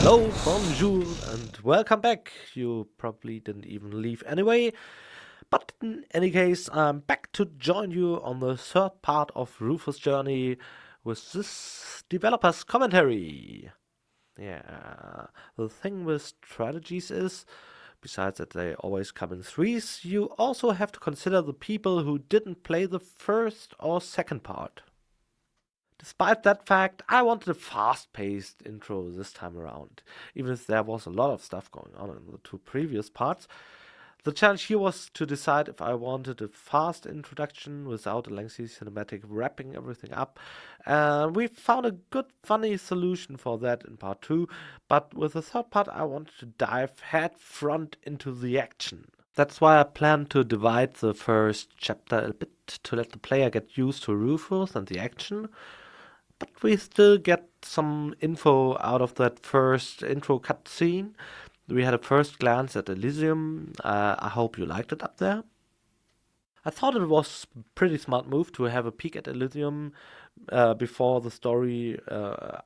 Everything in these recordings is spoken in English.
Hello, bonjour, and welcome back. You probably didn't even leave anyway, but in any case, I'm back to join you on the third part of Rufus' journey with this developer's commentary. Yeah, the thing with strategies is, besides that they always come in threes, you also have to consider the people who didn't play the first or second part. Despite that fact, I wanted a fast-paced intro this time around. Even if there was a lot of stuff going on in the two previous parts, the challenge here was to decide if I wanted a fast introduction without a lengthy cinematic wrapping everything up. And we found a good, funny solution for that in part 2, but with the third part I wanted to dive head front into the action. That's why I plan to divide the first chapter a bit to let the player get used to Rufus and the action, but we still get some info out of that first intro cutscene. We had a first glance at Elysium. I hope you liked it up there. I thought it was a pretty smart move to have a peek at Elysium before the story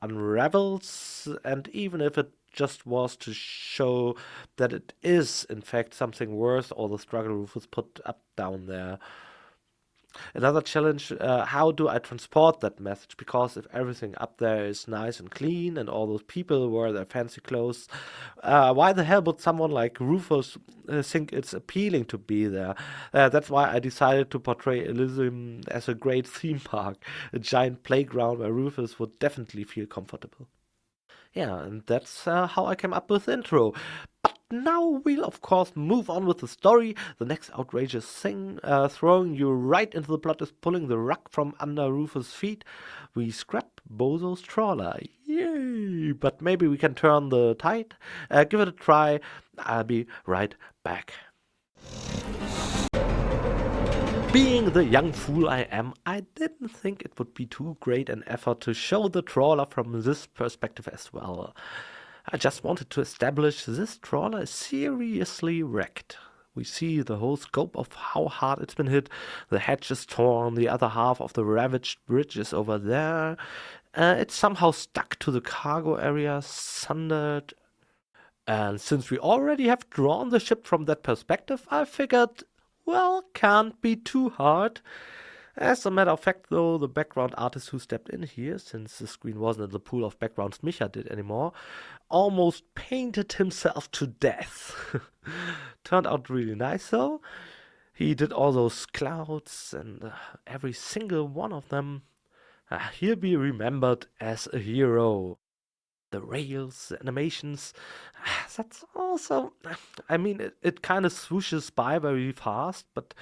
unravels, and even if it just was to show that it is, in fact, something worth all the struggle Rufus put up down there. Another challenge, how do I transport that message? Because if everything up there is nice and clean and all those people wear their fancy clothes, why the hell would someone like Rufus think it's appealing to be there? That's why I decided to portray Elysium as a great theme park, a giant playground where Rufus would definitely feel comfortable. Yeah, and that's how I came up with the intro. But now we'll of course move on with the story. The next outrageous thing throwing you right into the plot is pulling the rug from under Rufus' feet. We scrap Bozo's trawler. Yay! But maybe we can turn the tide. Give it a try. I'll be right back. Being the young fool I am, I didn't think it would be too great an effort to show the trawler from this perspective as well. I just wanted to establish this trawler is seriously wrecked. We see the whole scope of how hard it's been hit. The hatch is torn, the other half of the ravaged bridge is over there. It's somehow stuck to the cargo area, sundered. And since we already have drawn the ship from that perspective, I figured, well, can't be too hard. As a matter of fact, though, the background artist who stepped in here, since the screen wasn't in the pool of backgrounds Micha did anymore, almost painted himself to death. Turned out really nice, though. He did all those clouds, and every single one of them, he'll be remembered as a hero. The rails, the animations, that's also, I mean, it kind of swooshes by very fast, but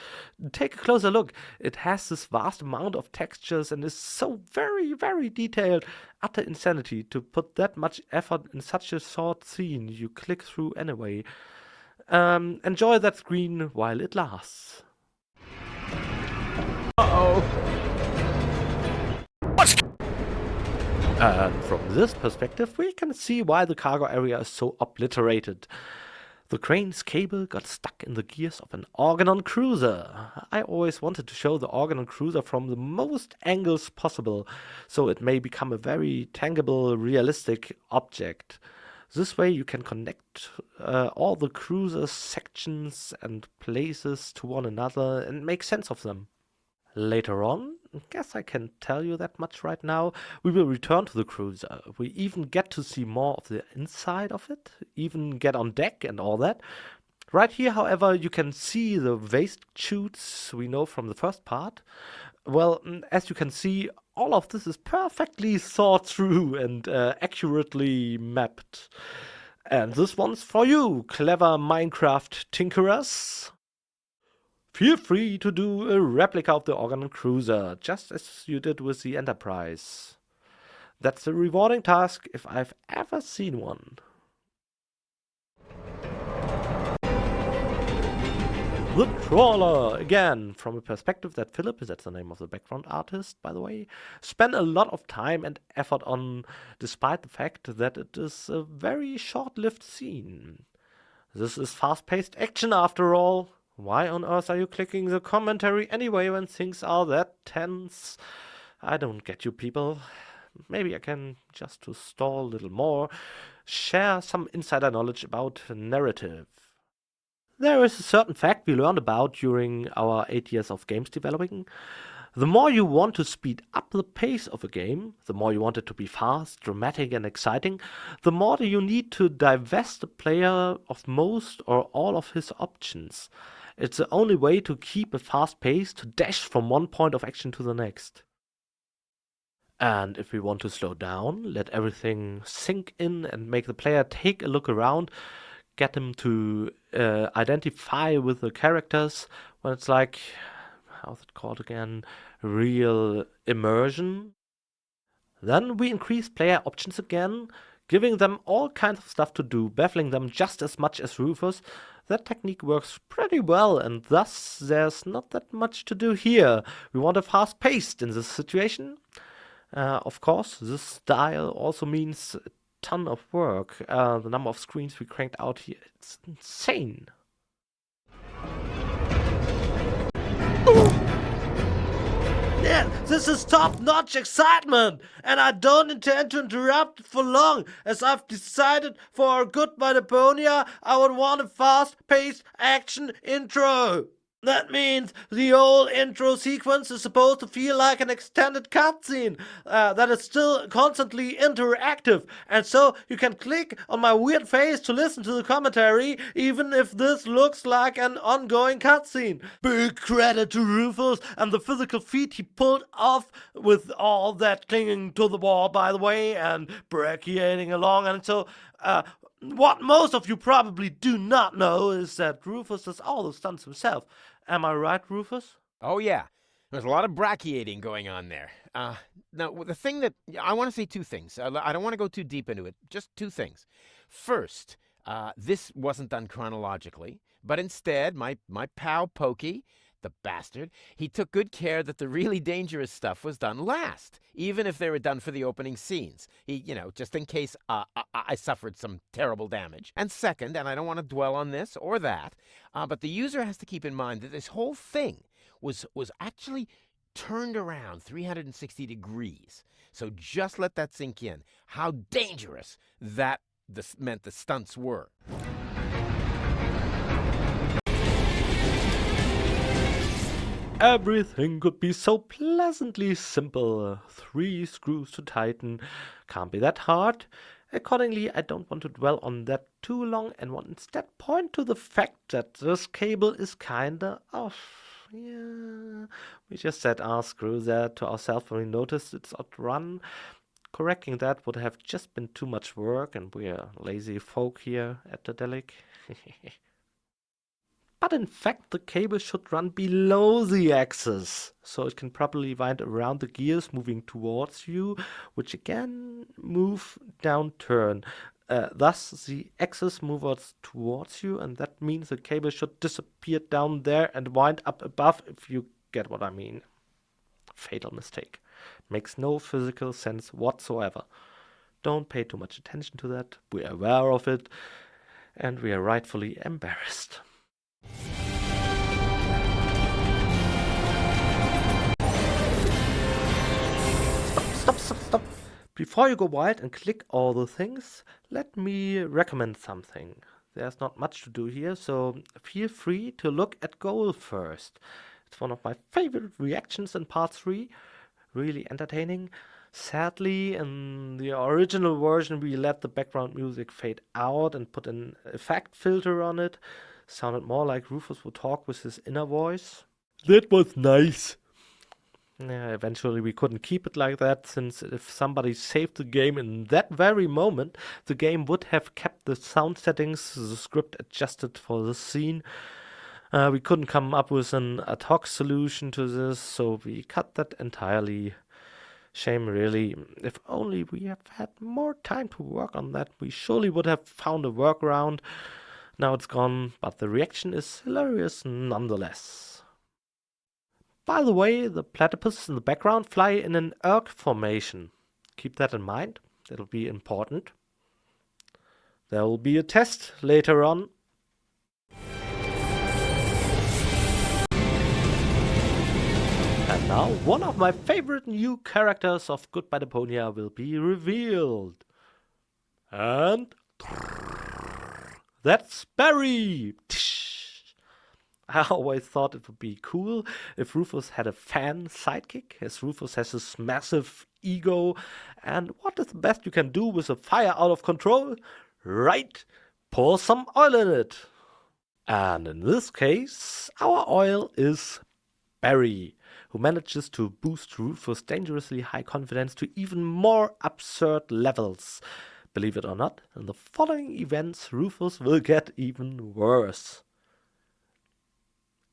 take a closer look. It has this vast amount of textures and is so very, very detailed. Utter insanity to put that much effort in such a short scene you click through anyway. Enjoy that screen while it lasts. And from this perspective, we can see why the cargo area is so obliterated. The crane's cable got stuck in the gears of an Organon cruiser. I always wanted to show the Organon cruiser from the most angles possible, so it may become a very tangible, realistic object. This way you can connect all the cruiser's sections and places to one another and make sense of them. Later on, guess I can tell you that much right now, we will return to the cruiser. We even get to see more of the inside of it, even get on deck and all that. Right here, however, you can see the waste chutes we know from the first part. Well, as you can see, all of this is perfectly thought through and accurately mapped. And this one's for you, clever Minecraft tinkerers. Feel free to do a replica of the Organon cruiser, just as you did with the Enterprise. That's a rewarding task if I've ever seen one. The Trawler, again, from a perspective that Philip, that's the name of the background artist, by the way, spent a lot of time and effort on, despite the fact that it is a very short-lived scene. This is fast-paced action after all. Why on earth are you clicking the commentary anyway when things are that tense? I don't get you people. maybe I can, just to stall a little more, share some insider knowledge about narrative. There is a certain fact we learned about during our 8 years of games developing. The more you want to speed up the pace of a game, the more you want it to be fast, dramatic, and exciting, the more you need to divest the player of most or all of his options. It's the only way to keep a fast pace, to dash from one point of action to the next. And if we want to slow down, let everything sink in and make the player take a look around, get him to identify with the characters, when it's like, how's it called again, real immersion. Then we increase player options again, giving them all kinds of stuff to do, baffling them just as much as Rufus. That technique works pretty well, and thus there's not that much to do here. We want a fast paced in this situation. Of course, this style also means a ton of work. The number of screens we cranked out here, it's insane. Yeah, this is top-notch excitement, and I don't intend to interrupt it for long, as I've decided for goodbye Deponia, I would want a fast-paced action intro. That means the whole intro sequence is supposed to feel like an extended cutscene that is still constantly interactive, and so you can click on my weird face to listen to the commentary, even if this looks like an ongoing cutscene. Big credit to Rufus and the physical feat he pulled off with all that clinging to the wall, by the way, and brachiating along, and so what most of you probably do not know is that Rufus does all the stunts himself. Am I right, Rufus? Oh, yeah. There's a lot of brachiating going on there. Now, the thing that I want to say two things. I don't want to go too deep into it. Just two things. First, this wasn't done chronologically, but instead, my pal Pokey, the bastard, he took good care that the really dangerous stuff was done last, even if they were done for the opening scenes. Just in case I suffered some terrible damage. And second, and I don't want to dwell on this or that, but the user has to keep in mind that this whole thing was actually turned around 360 degrees. So just let that sink in, how dangerous that meant the stunts were. Everything could be so pleasantly simple. 3 screws to tighten. Can't be that hard. Accordingly, I don't want to dwell on that too long and want instead point to the fact that this cable is kinda off. Yeah, we just said screw that to ourselves when we noticed its odd run. Correcting that would have just been too much work, and we're lazy folk here at Daedalic. But in fact, the cable should run below the axis, so it can properly wind around the gears moving towards you, which again move downturn. Thus, the axis moves towards you, and that means the cable should disappear down there and wind up above, if you get what I mean. Fatal mistake. Makes no physical sense whatsoever. Don't pay too much attention to that. We're aware of it, and we are rightfully embarrassed. Stop. Before you go wild and click all the things, let me recommend something. There's not much to do here, so feel free to look at goal first. It's one of my favorite reactions in part 3. Really entertaining. Sadly, in the original version, we let the background music fade out and put an effect filter on it. Sounded more like Rufus would talk with his inner voice. That was nice. Yeah, eventually we couldn't keep it like that, since if somebody saved the game in that very moment, the game would have kept the sound settings, the script adjusted for the scene. We couldn't come up with an ad hoc solution to this, so we cut that entirely. Shame, really. If only we have had more time to work on that, we surely would have found a workaround. Now it's gone, but the reaction is hilarious nonetheless. By the way, the platypus in the background fly in an erg formation. Keep that in mind. It'll be important. There will be a test later on. And And now one of my favorite new characters of Goodbye Deponia will be revealed. And that's Barry! I always thought it would be cool if Rufus had a fan sidekick, as Rufus has this massive ego. And what is the best you can do with a fire out of control? Right, pour some oil in it. And in this case, our oil is Barry, who manages to boost Rufus' dangerously high confidence to even more absurd levels. Believe it or not, in the following events, Rufus will get even worse.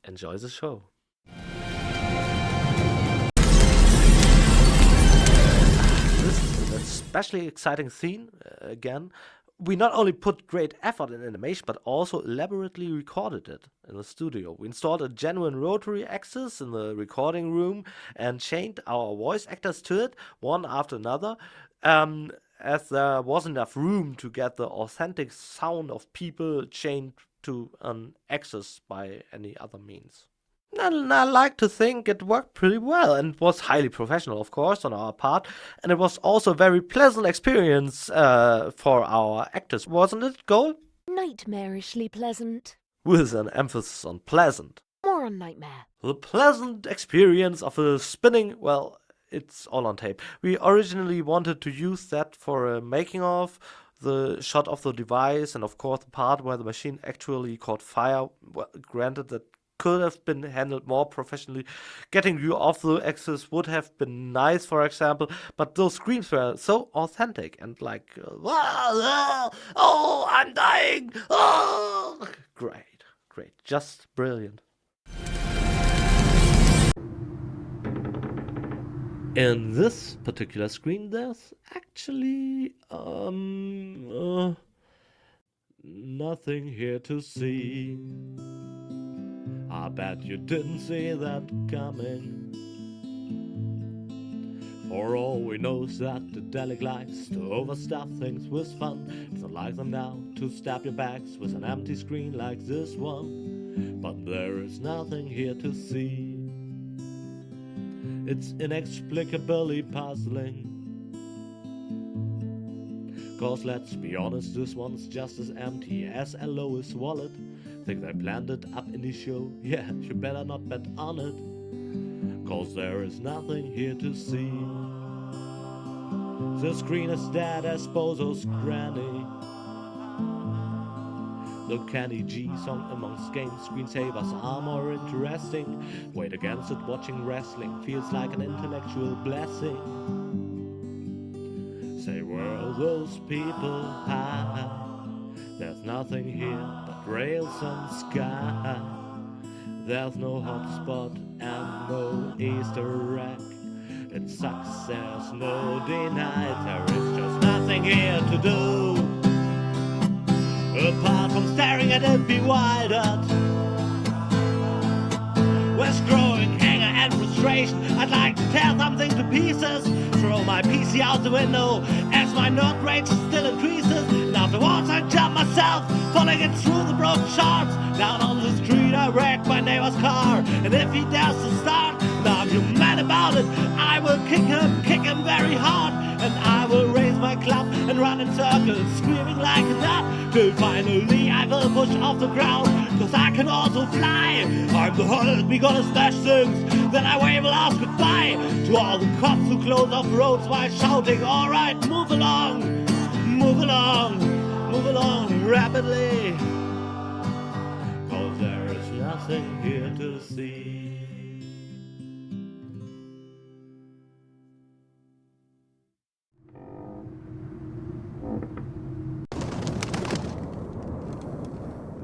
Enjoy the show. This is an especially exciting scene, again. We not only put great effort in animation, but also elaborately recorded it in the studio. We installed a genuine rotary axis in the recording room and chained our voice actors to it, one after another, as there wasn't enough room to get the authentic sound of people chained to an axis by any other means. And I like to think it worked pretty well and was highly professional, of course, on our part. And it was also a very pleasant experience for our actors, wasn't it, Gold? Nightmarishly pleasant. With an emphasis on pleasant. More on nightmare. The pleasant experience of a spinning, well, it's all on tape. We originally wanted to use that for a making of, the shot of the device, and of course the part where the machine actually caught fire. Well, granted, that could have been handled more professionally. Getting you off the axis would have been nice, for example, but those screams were so authentic and like, oh, I'm dying! Oh! Great, just brilliant. In this particular screen, there's actually nothing here to see. I bet you didn't see that coming. For all we know is that the Daedalic likes to overstuff things with fun. It's not like them now to stab your backs with an empty screen like this one. But there is nothing here to see. It's inexplicably puzzling. Cause let's be honest, this one's just as empty as Elois' wallet. Think they planned it up in the show? Yeah, you better not bet on it. Cause there is nothing here to see. The screen is dead as Bozo's granny. The Kenny G song amongst game screensavers are more interesting. Wait against it, watching wrestling feels like an intellectual blessing. Say, were those people high? There's nothing here but rails and sky. There's no hotspot and no Easter egg. It sucks, there's no deny. There is just nothing here to do apart from staring at it bewildered. With growing anger and frustration, I'd like to tear something to pieces, throw my PC out the window as my nerd rage still increases. And afterwards I jump myself, falling it through the broken shards. Down on the street I wreck my neighbor's car, and if he dares to start, and I'm mad about it, I will kick him very hard. And I will raise my club and run in circles, screaming like a nut, till finally I will push off the ground, cause I can also fly. I'm the Hulk, we gonna smash things. Then I wave a last goodbye to all the cops who close off roads while shouting, alright, move along, move along, move along rapidly. Cause there is nothing here to see.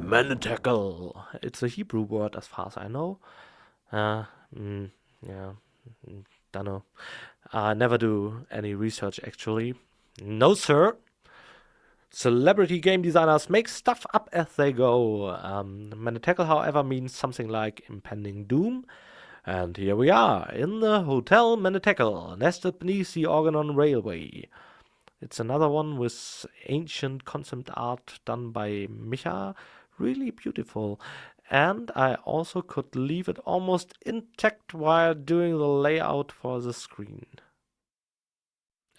Mantacle. It's a Hebrew word as far as I know. Don't know. I never do any research actually. No, sir. Celebrity game designers make stuff up as they go. Mantacle, however, means something like impending doom. And here we are, in the Hotel Mantacle, nested beneath the Organon Railway. It's another one with ancient concept art done by Micha. Really beautiful. and I also could leave it almost intact while doing the layout for the screen.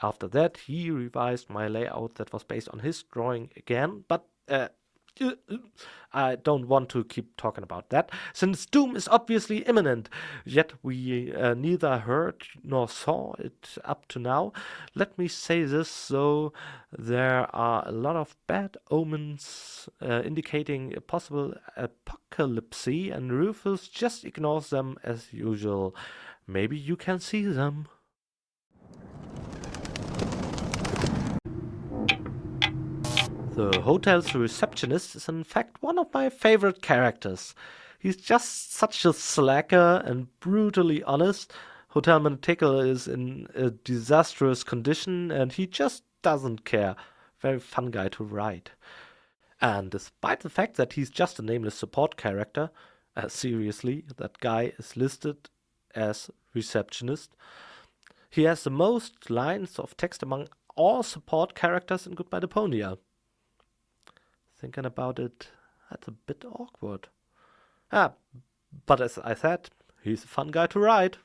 After that, he revised my layout that was based on his drawing again, but I don't want to keep talking about that, since doom is obviously imminent, yet we neither heard nor saw it up to now. Let me say this, though, there are a lot of bad omens indicating a possible apocalypse, and Rufus just ignores them as usual. Maybe you can see them. The hotel's receptionist is in fact one of my favorite characters. He's just such a slacker and brutally honest. Hotel Manticle is in a disastrous condition and he just doesn't care. Very fun guy to write. And despite the fact that he's just a nameless support character, seriously, that guy is listed as receptionist. He has the most lines of text among all support characters in Goodbye Deponia. Thinking about it, that's a bit awkward. But as I said, he's a fun guy to write.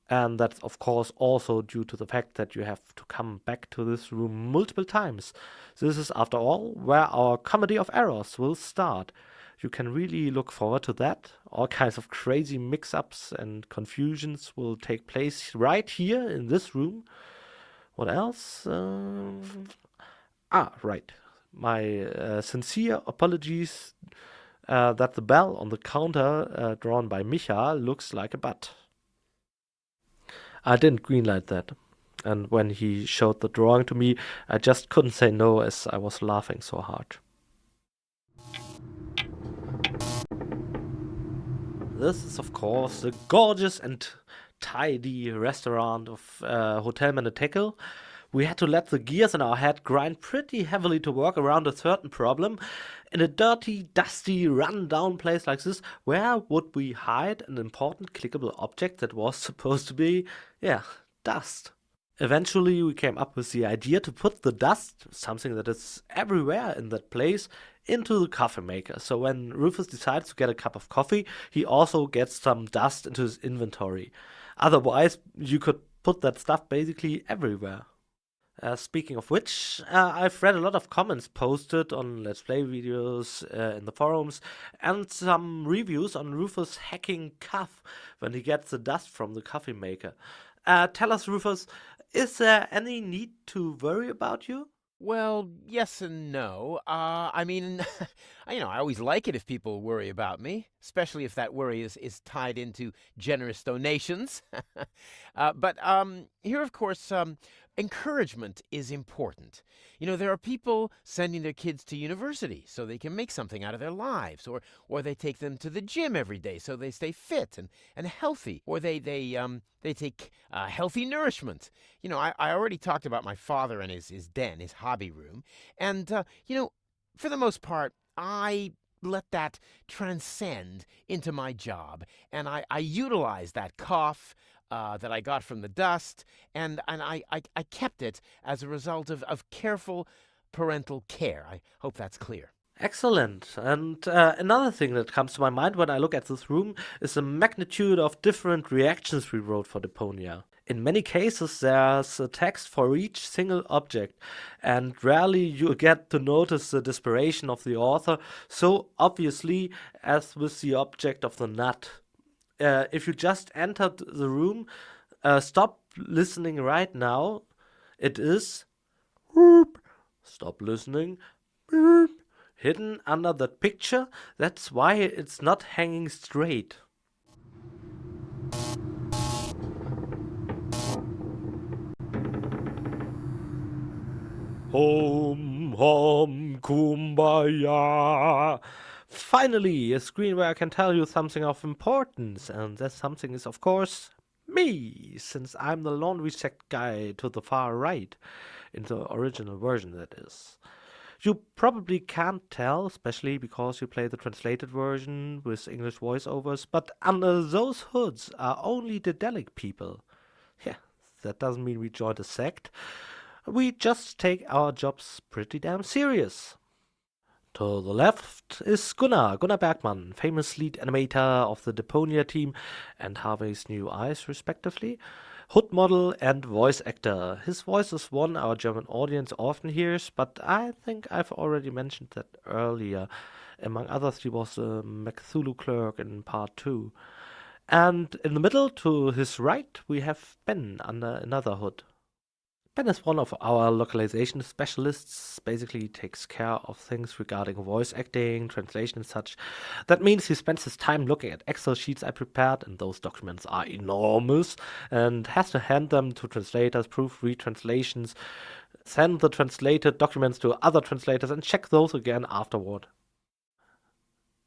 And that's of course also due to the fact that you have to come back to this room multiple times. This is, after all, where our comedy of errors will start. You can really look forward to that. All kinds of crazy mix-ups and confusions will take place right here in this room. What else? Right. My sincere apologies that the bell on the counter drawn by Micha looks like a butt. I didn't greenlight that, and when he showed the drawing to me, I just couldn't say no as I was laughing so hard. This is of course the gorgeous and tidy restaurant of Hotel Manticle. We had to let the gears in our head grind pretty heavily to work around a certain problem. In a dirty, dusty, run-down place like this, where would we hide an important clickable object that was supposed to be, dust? Eventually, we came up with the idea to put the dust, something that is everywhere in that place, into the coffee maker. So when Rufus decides to get a cup of coffee, he also gets some dust into his inventory. Otherwise, you could put that stuff basically everywhere. Speaking of which, I've read a lot of comments posted on Let's Play videos in the forums and some reviews on Rufus hacking Cuff when he gets the dust from the coffee maker. Tell us, Rufus, is there any need to worry about you? Well, yes and no. I mean, I always like it if people worry about me, especially if that worry is tied into generous donations. But here, of course, encouragement is important. There are people sending their kids to university so they can make something out of their lives, or they take them to the gym every day so they stay fit and healthy, or they take healthy nourishment. I already talked about my father and his den, his hobby room, and for the most part, I let that transcend into my job, and I utilize that cough that I got from the dust, and I kept it as a result of careful parental care. I hope that's clear. Excellent. And another thing that comes to my mind when I look at this room is the magnitude of different reactions we wrote for Deponia. In many cases, there's a text for each single object, and rarely you get to notice the desperation of the author so obviously as with the object of the nut. If you just entered the room, stop listening right now. It is stop listening hidden under that picture. That's why it's not hanging straight. Home, home, kumbaya. Finally, a screen where I can tell you something of importance, and that something is, of course, me, since I'm the laundry sack guy to the far right, in the original version, that is. You probably can't tell, especially because you play the translated version with English voiceovers, but under those hoods are only Daedalic people. Yeah, that doesn't mean we joined a sect. We just take our jobs pretty damn serious. To the left is Gunnar Bergman, famous lead animator of the Deponia team and Harvey's New Eyes, respectively. Hood model and voice actor. His voice is one our German audience often hears, but I think I've already mentioned that earlier. Among others, he was a Cthulhu clerk in part 2. And in the middle, to his right, we have Ben under another hood. Ben is one of our localization specialists, basically takes care of things regarding voice acting, translation and such. That means he spends his time looking at Excel sheets I prepared, and those documents are enormous, and has to hand them to translators, proofread translations, send the translated documents to other translators, and check those again afterward.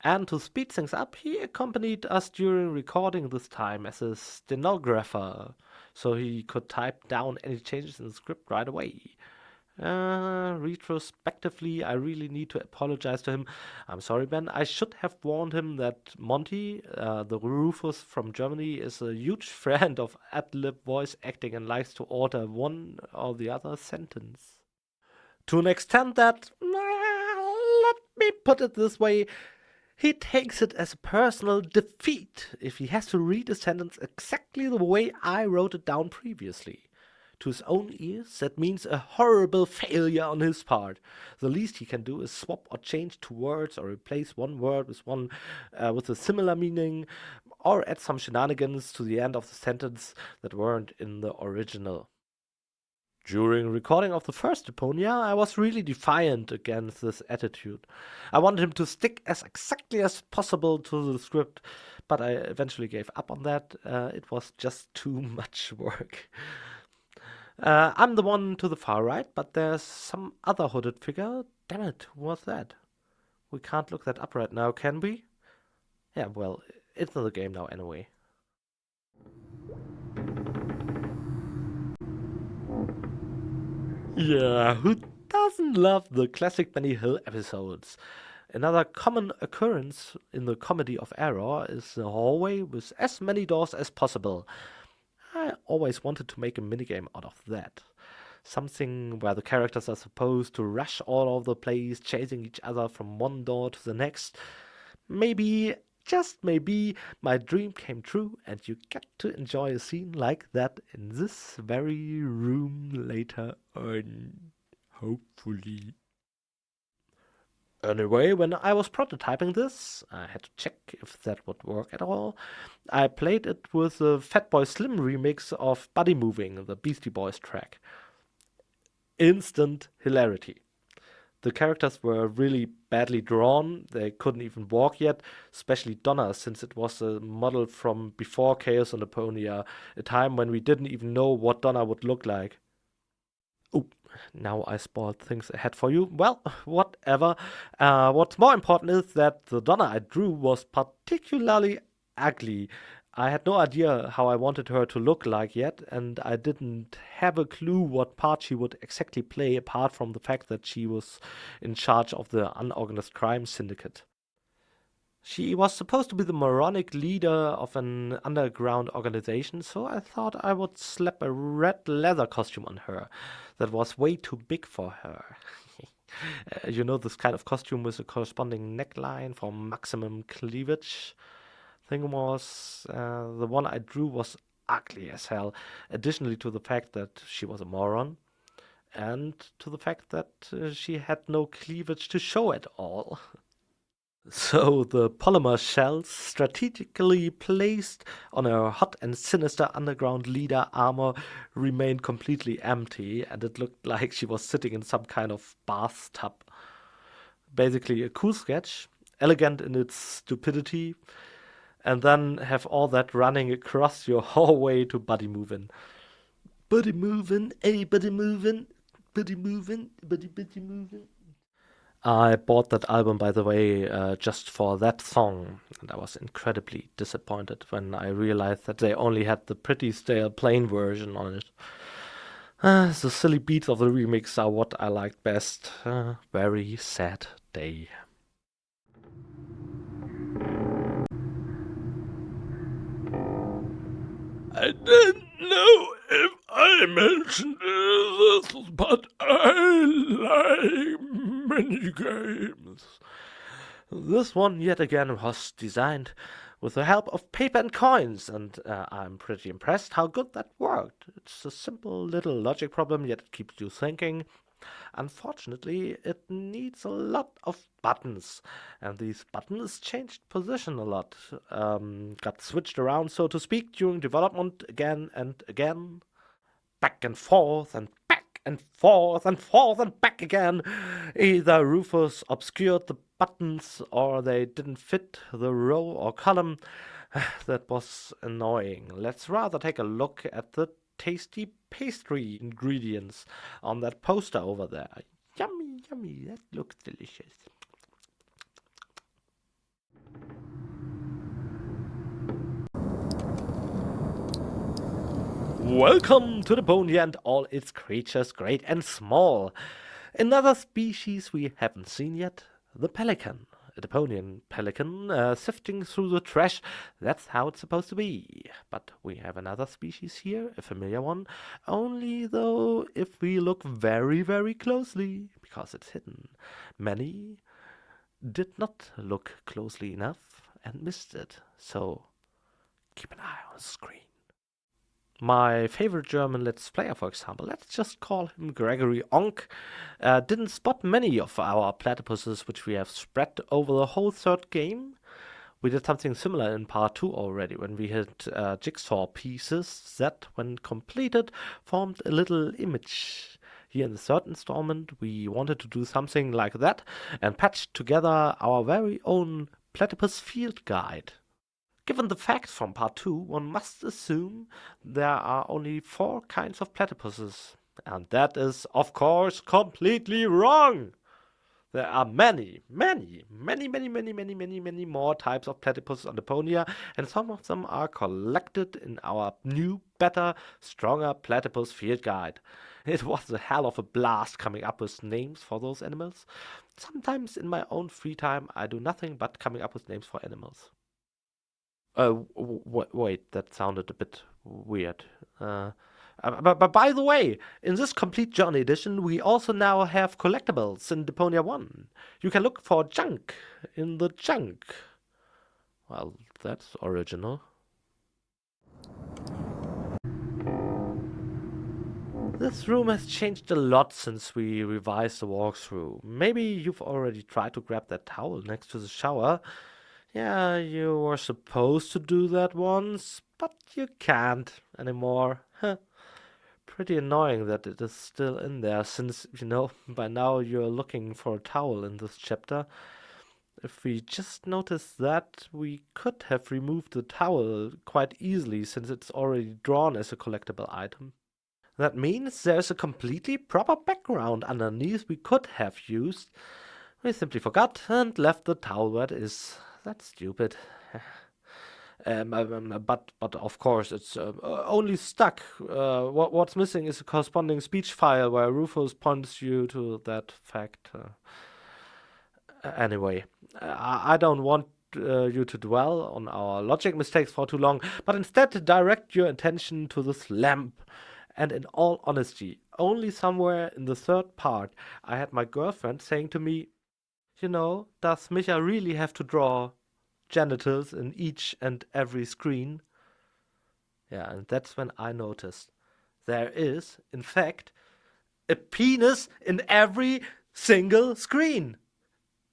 And to speed things up, he accompanied us during recording this time as a stenographer, so he could type down any changes in the script right away. Retrospectively, I really need to apologize to him. I'm sorry, Ben. I should have warned him that Monty, the Rufus from Germany, is a huge friend of ad-lib voice acting and likes to order one or the other sentence. To an extent that, let me put it this way, he takes it as a personal defeat if he has to read a sentence exactly the way I wrote it down previously. To his own ears, that means a horrible failure on his part. The least he can do is swap or change two words, or replace one word with one with a similar meaning, or add some shenanigans to the end of the sentence that weren't in the original. During recording of the first Deponia, I was really defiant against this attitude. I wanted him to stick as exactly as possible to the script, but I eventually gave up on that. It was just too much work. I'm the one to the far right, but there's some other hooded figure. Damn it, who was that? We can't look that up right now, can we? Yeah, well, it's in the game now anyway. Yeah, who doesn't love the classic Benny Hill episodes? Another common occurrence in the comedy of error is the hallway with as many doors as possible. I always wanted to make a minigame out of that. Something where the characters are supposed to rush all over the place, chasing each other from one door to the next. Maybe, just maybe, my dream came true and you get to enjoy a scene like that in this very room later on. Hopefully. Anyway, when I was prototyping this, I had to check if that would work at all. I played it with the Fatboy Slim remix of Body Moving, the Beastie Boys track. Instant hilarity. The characters were really badly drawn. They couldn't even walk yet, especially Donna, since it was a model from before Chaos on Deponia, a time when we didn't even know what Donna would look like. Oh, now I spoiled things ahead for you. Well, whatever. What's more important is that the Donna I drew was particularly ugly. I had no idea how I wanted her to look like yet, and I didn't have a clue what part she would exactly play, apart from the fact that she was in charge of the unorganized crime syndicate. She was supposed to be the moronic leader of an underground organization, so I thought I would slap a red leather costume on her that was way too big for her. You know, this kind of costume with a corresponding neckline for maximum cleavage. Thing was, the one I drew was ugly as hell, additionally to the fact that she was a moron, and to the fact that she had no cleavage to show at all. So the polymer shells, strategically placed on her hot and sinister underground leader armor, remained completely empty, and it looked like she was sitting in some kind of bathtub. Basically a cool sketch, elegant in its stupidity, and then have all that running across your hallway to Body Movin'. Body movin', anybody movin', body movin', body movin'. I bought that album, by the way, just for that song, and I was incredibly disappointed when I realized that they only had the pretty stale plain version on it. The silly beats of the remix are what I liked best. Very sad day. I didn't know if I mentioned this, but I like mini games. This one yet again was designed with the help of paper and coins, and I'm pretty impressed how good that worked. It's a simple little logic problem, yet it keeps you thinking. Unfortunately, it needs a lot of buttons, and these buttons changed position a lot, got switched around, so to speak, during development again and again, back and forth and back and forth and forth and back again. Either Rufus obscured the buttons or they didn't fit the row or column. That was annoying. Let's rather take a look at the tasty pastry ingredients on that poster over there. Yummy, yummy, that looks delicious. Welcome to Deponia and all its creatures, great and small. Another species we haven't seen yet, the pelican. A Deponian pelican sifting through the trash. That's how it's supposed to be. But we have another species here, a familiar one. Only though if we look very, very closely, because it's hidden. Many did not look closely enough and missed it. So keep an eye on the screen. My favorite German Let's Player, for example, let's just call him Gregory Onk, didn't spot many of our platypuses which we have spread over the whole third game. We did something similar in part 2 already, when we had jigsaw pieces that, when completed, formed a little image. Here in the third installment, we wanted to do something like that and patch together our very own platypus field guide. Given the facts from part 2, one must assume there are only 4 kinds of platypuses. And that is, of course, completely wrong! There are many more types of platypuses on Deponia, and some of them are collected in our new, better, stronger platypus field guide. It was a hell of a blast coming up with names for those animals. Sometimes in my own free time I do nothing but coming up with names for animals. Wait, that sounded a bit weird. But by the way, in this complete journey edition, we also now have collectibles in Deponia 1. You can look for junk in the junk. Well, that's original. This room has changed a lot since we revised the walkthrough. Maybe you've already tried to grab that towel next to the shower. Yeah, you were supposed to do that once, but you can't anymore. Pretty annoying that it is still in there, since, by now you're looking for a towel in this chapter. If we just noticed that, we could have removed the towel quite easily, since it's already drawn as a collectible item. That means there's a completely proper background underneath we could have used. We simply forgot and left the towel where it is. That's stupid. But of course it's only stuck. What's missing is a corresponding speech file where Rufus points you to that fact. Anyway, I don't want you to dwell on our logic mistakes for too long, but instead direct your attention to this lamp. And in all honesty, only somewhere in the third part I had my girlfriend saying to me, does Micha really have to draw genitals in each and every screen? Yeah, and that's when I noticed there is, in fact, a penis in every single screen.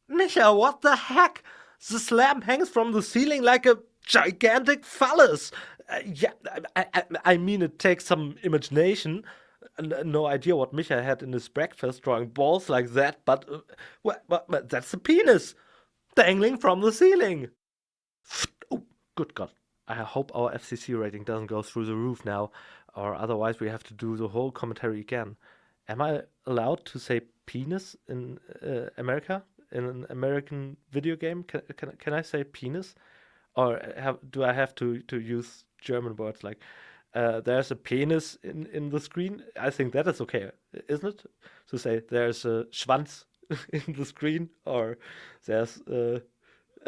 Micha, what the heck? This lamp hangs from the ceiling like a gigantic phallus. Yeah, I mean, it takes some imagination. No idea what Micha had in his breakfast drawing balls like that, but that's a penis dangling from the ceiling. Oh, good God. I hope our FCC rating doesn't go through the roof now, or otherwise we have to do the whole commentary again. Am I allowed to say penis in America? In an American video game? Can I say penis? Or do I have to use German words like there's a penis in the screen? I think that is okay, isn't it? To say there's a Schwanz in the screen, or there's a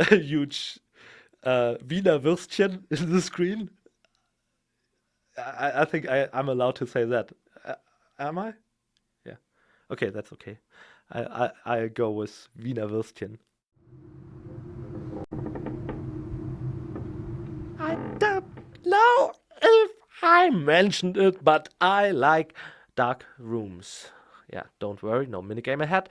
huge Wiener Würstchen in the screen. I think I'm allowed to say that. Am I? Yeah. Okay, that's okay. I go with Wiener Würstchen. I don't know if I mentioned it, but I like dark rooms. Yeah, don't worry, no minigame ahead.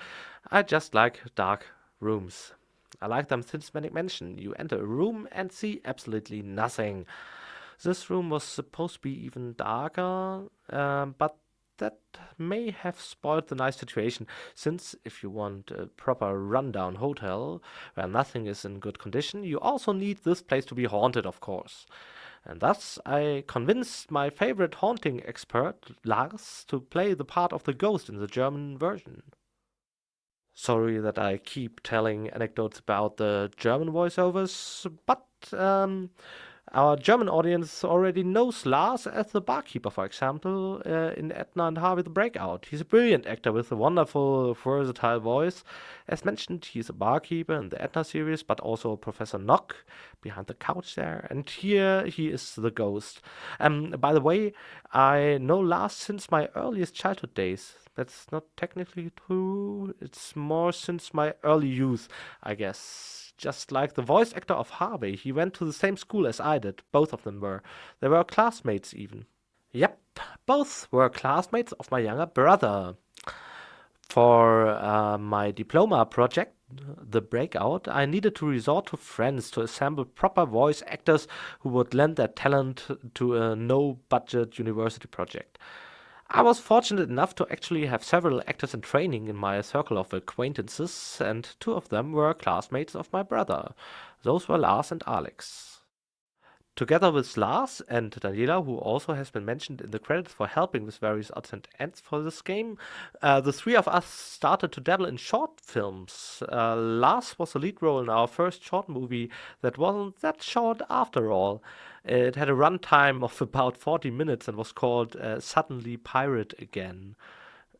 I just like dark rooms. I like them since Manic Mansion. You enter a room and see absolutely nothing. This room was supposed to be even darker, but that may have spoiled the nice situation, since if you want a proper rundown hotel where nothing is in good condition, you also need this place to be haunted, of course. And thus I convinced my favorite haunting expert, Lars, to play the part of the ghost in the German version. Sorry that I keep telling anecdotes about the German voiceovers, but our German audience already knows Lars as the barkeeper, for example, in Edna and Harvey the Breakout. He's a brilliant actor with a wonderful, versatile voice. As mentioned, he's a barkeeper in the Edna series, but also Professor Knock behind the couch there. And here he is the ghost. By the way, I know Lars since my earliest childhood days. That's not technically true. It's more since my early youth, I guess. Just like the voice actor of Harvey, he went to the same school as I did. Both of them were. They were classmates, even. Yep, both were classmates of my younger brother. For my diploma project, The Breakout, I needed to resort to friends to assemble proper voice actors who would lend their talent to a no budget university project. I was fortunate enough to actually have several actors in training in my circle of acquaintances, and two of them were classmates of my brother. Those were Lars and Alex. Together with Lars and Daniela, who also has been mentioned in the credits for helping with various odds and ends for this game, the three of us started to dabble in short films. Lars was the lead role in our first short movie that wasn't that short after all. It had a runtime of about 40 minutes and was called Suddenly Pirate Again.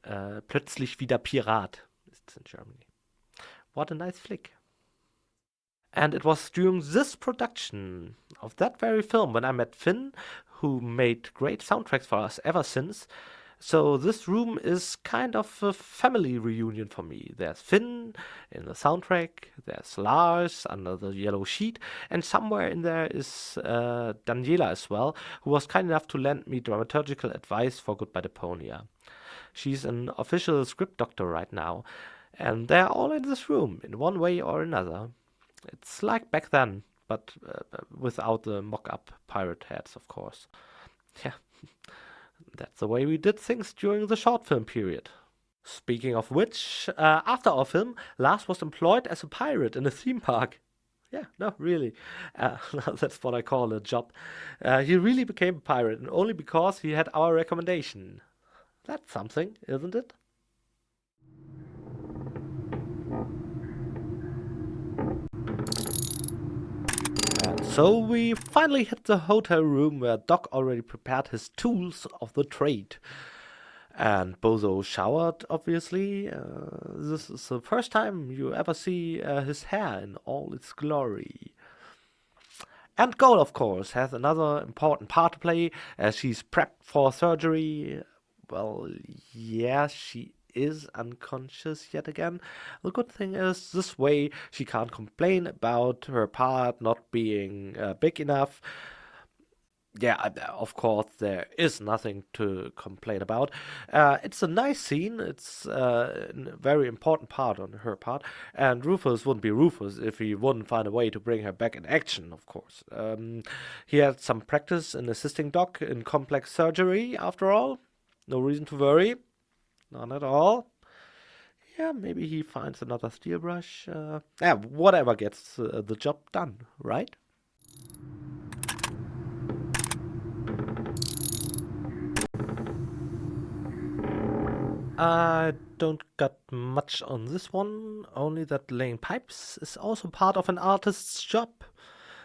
Plötzlich wieder Pirat is in Germany. What a nice flick. And it was during this production of that very film when I met Finn, who made great soundtracks for us ever since. So this room is kind of a family reunion for me. There's Finn in the soundtrack, there's Lars under the yellow sheet, and somewhere in there is Daniela as well, who was kind enough to lend me dramaturgical advice for Goodbye Deponia. She's an official script doctor right now, and they're all in this room in one way or another. It's like back then, but without the mock-up pirate heads, of course. Yeah, that's the way we did things during the short film period. Speaking of which, after our film, Lars was employed as a pirate in a theme park. Yeah, no, really. That's what I call a job. He really became a pirate, and only because he had our recommendation. That's something, isn't it? And so we finally hit the hotel room where Doc already prepared his tools of the trade. And Bozo showered, obviously. This is the first time you ever see his hair in all its glory. And Gold, of course, has another important part to play as she's prepped for surgery. Well, yeah, she is unconscious yet again. The good thing is, this way she can't complain about her part not being big enough. Yeah, of course, there is nothing to complain about. It's a nice scene. It's a very important part on her part. And Rufus wouldn't be Rufus if he wouldn't find a way to bring her back in action, of course. He had some practice in assisting Doc in complex surgery, after all. No reason to worry. None at all. Yeah, maybe he finds another steel brush. Yeah, whatever gets the job done, right? I don't got much on this one, only that laying pipes is also part of an artist's job.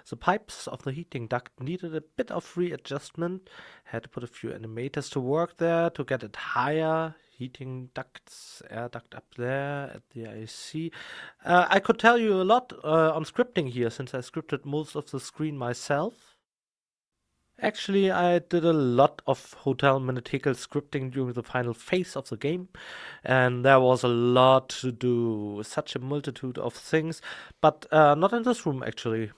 The pipes of the heating duct needed a bit of readjustment. Had to put a few animators to work there to get it higher. Heating ducts, air duct up there at the IC. I could tell you a lot on scripting here since I scripted most of the screen myself. Actually, I did a lot of hotel miniatical scripting during the final phase of the game, and there was a lot to do, such a multitude of things, but not in this room actually.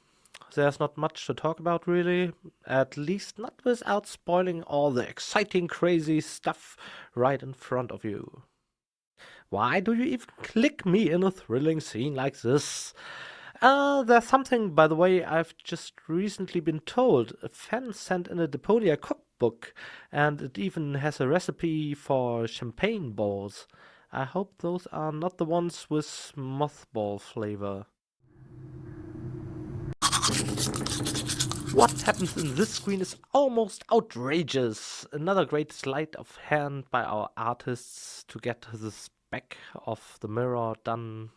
There's not much to talk about really, at least not without spoiling all the exciting, crazy stuff right in front of you. Why do you even click me in a thrilling scene like this? There's something, by the way, I've just recently been told. A fan sent in a Deponia cookbook, and it even has a recipe for champagne balls. I hope those are not the ones with mothball flavor. What happens in this screen is almost outrageous. Another great sleight of hand by our artists to get this back of the mirror done.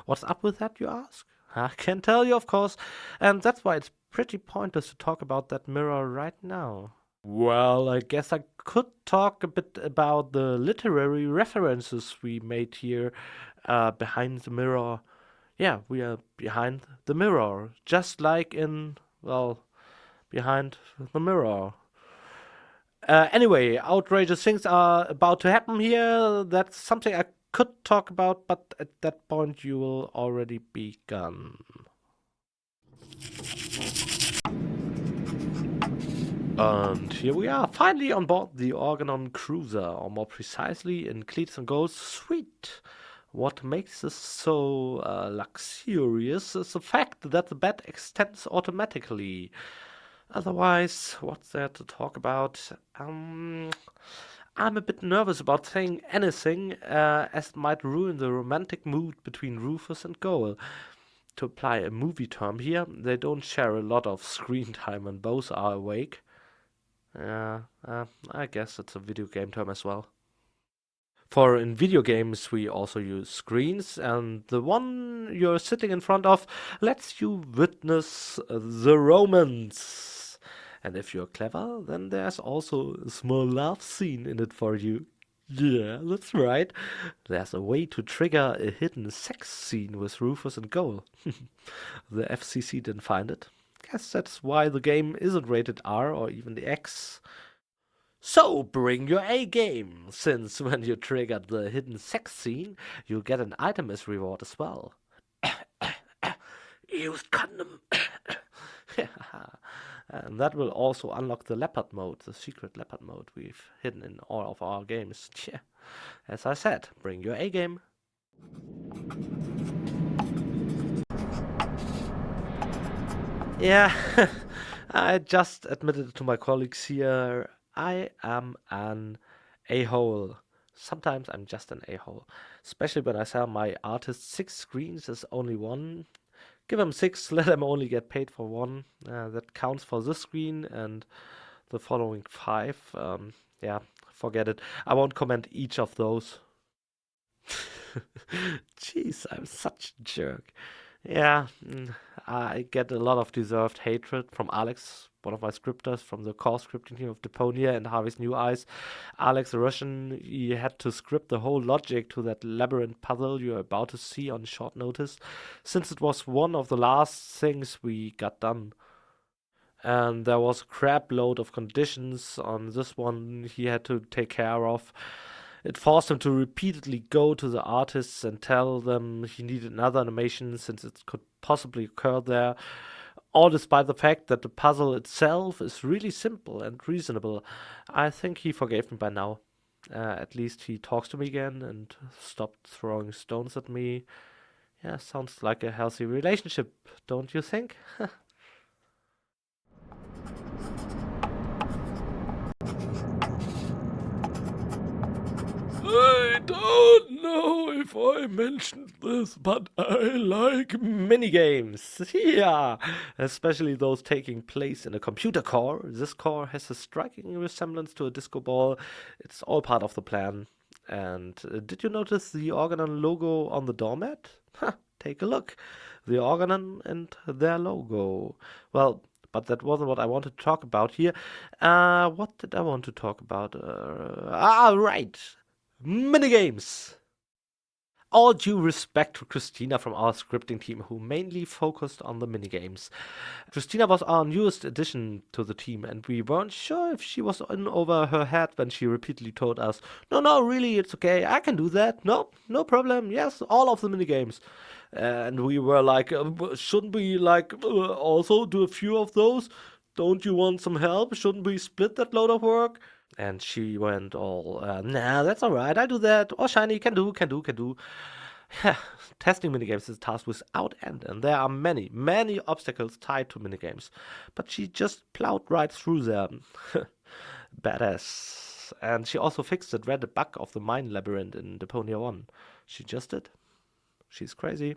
What's up with that, you ask? I can tell you, of course, and that's why it's pretty pointless to talk about that mirror right now. Well, I guess I could talk a bit about the literary references we made here behind the mirror. Yeah, we are behind the mirror, just like in, well, behind the mirror. Anyway, outrageous things are about to happen here. That's something I could talk about, but at that point you will already be gone. And here we are, finally on board the Organon cruiser, or more precisely in Cleats and Gold's suite. What makes this so luxurious is the fact that the bed extends automatically. Otherwise, what's there to talk about? I'm a bit nervous about saying anything, as it might ruin the romantic mood between Rufus and Goal. To apply a movie term here, they don't share a lot of screen time when both are awake. Yeah, I guess it's a video game term as well. For in video games, we also use screens, and the one you're sitting in front of lets you witness the romance. And if you're clever, then there's also a small love scene in it for you. Yeah, that's right. There's a way to trigger a hidden sex scene with Rufus and Goal. The FCC didn't find it. Guess that's why the game isn't rated R or even the X. So bring your A game, since when you trigger the hidden sex scene, you'll get an item as reward as well. Use condom. And that will also unlock the leopard mode, the secret leopard mode we've hidden in all of our games. As I said, bring your A game. Yeah, I just admitted to my colleagues here, I am an a-hole. Sometimes I'm just an a-hole, especially when I sell my artist 6 screens as only one. Give him 6, let him only get paid for one. That counts for this screen and the following 5. Yeah, forget it. I won't comment each of those. Jeez, I'm such a jerk. Yeah, I get a lot of deserved hatred from Alex, one of my scripters from the core scripting team of Deponia and Harvey's New Eyes. Alex, the Russian, he had to script the whole logic to that labyrinth puzzle you're about to see on short notice, since it was one of the last things we got done. And there was a crap load of conditions on this one he had to take care of. It forced him to repeatedly go to the artists and tell them he needed another animation since it could possibly occur there, all despite the fact that the puzzle itself is really simple and reasonable. I think he forgave me by now. At least he talks to me again and stopped throwing stones at me. Yeah, sounds like a healthy relationship, don't you think? I don't know if I mentioned this, but I like minigames. Yeah, especially those taking place in a computer core. This core has a striking resemblance to a disco ball. It's all part of the plan. And did you notice the Organon logo on the doormat? Take a look. The Organon and their logo. Well, but that wasn't what I wanted to talk about here. What did I want to talk about? Right. Minigames! All due respect to Christina from our scripting team, who mainly focused on the minigames. Christina was our newest addition to the team, and we weren't sure if she was in over her head when she repeatedly told us, no, really, it's okay, I can do that, no problem, yes, all of the minigames. And we were like, shouldn't we, like, also do a few of those? Don't you want some help? Shouldn't we split that load of work? And she went all, nah, that's alright, I do that. Oh, Shiny, can do. Testing minigames is a task without end, and there are many obstacles tied to minigames. But she just plowed right through them. Badass. And she also fixed the dreaded bug of the mine labyrinth in Deponia 1. She just did. She's crazy.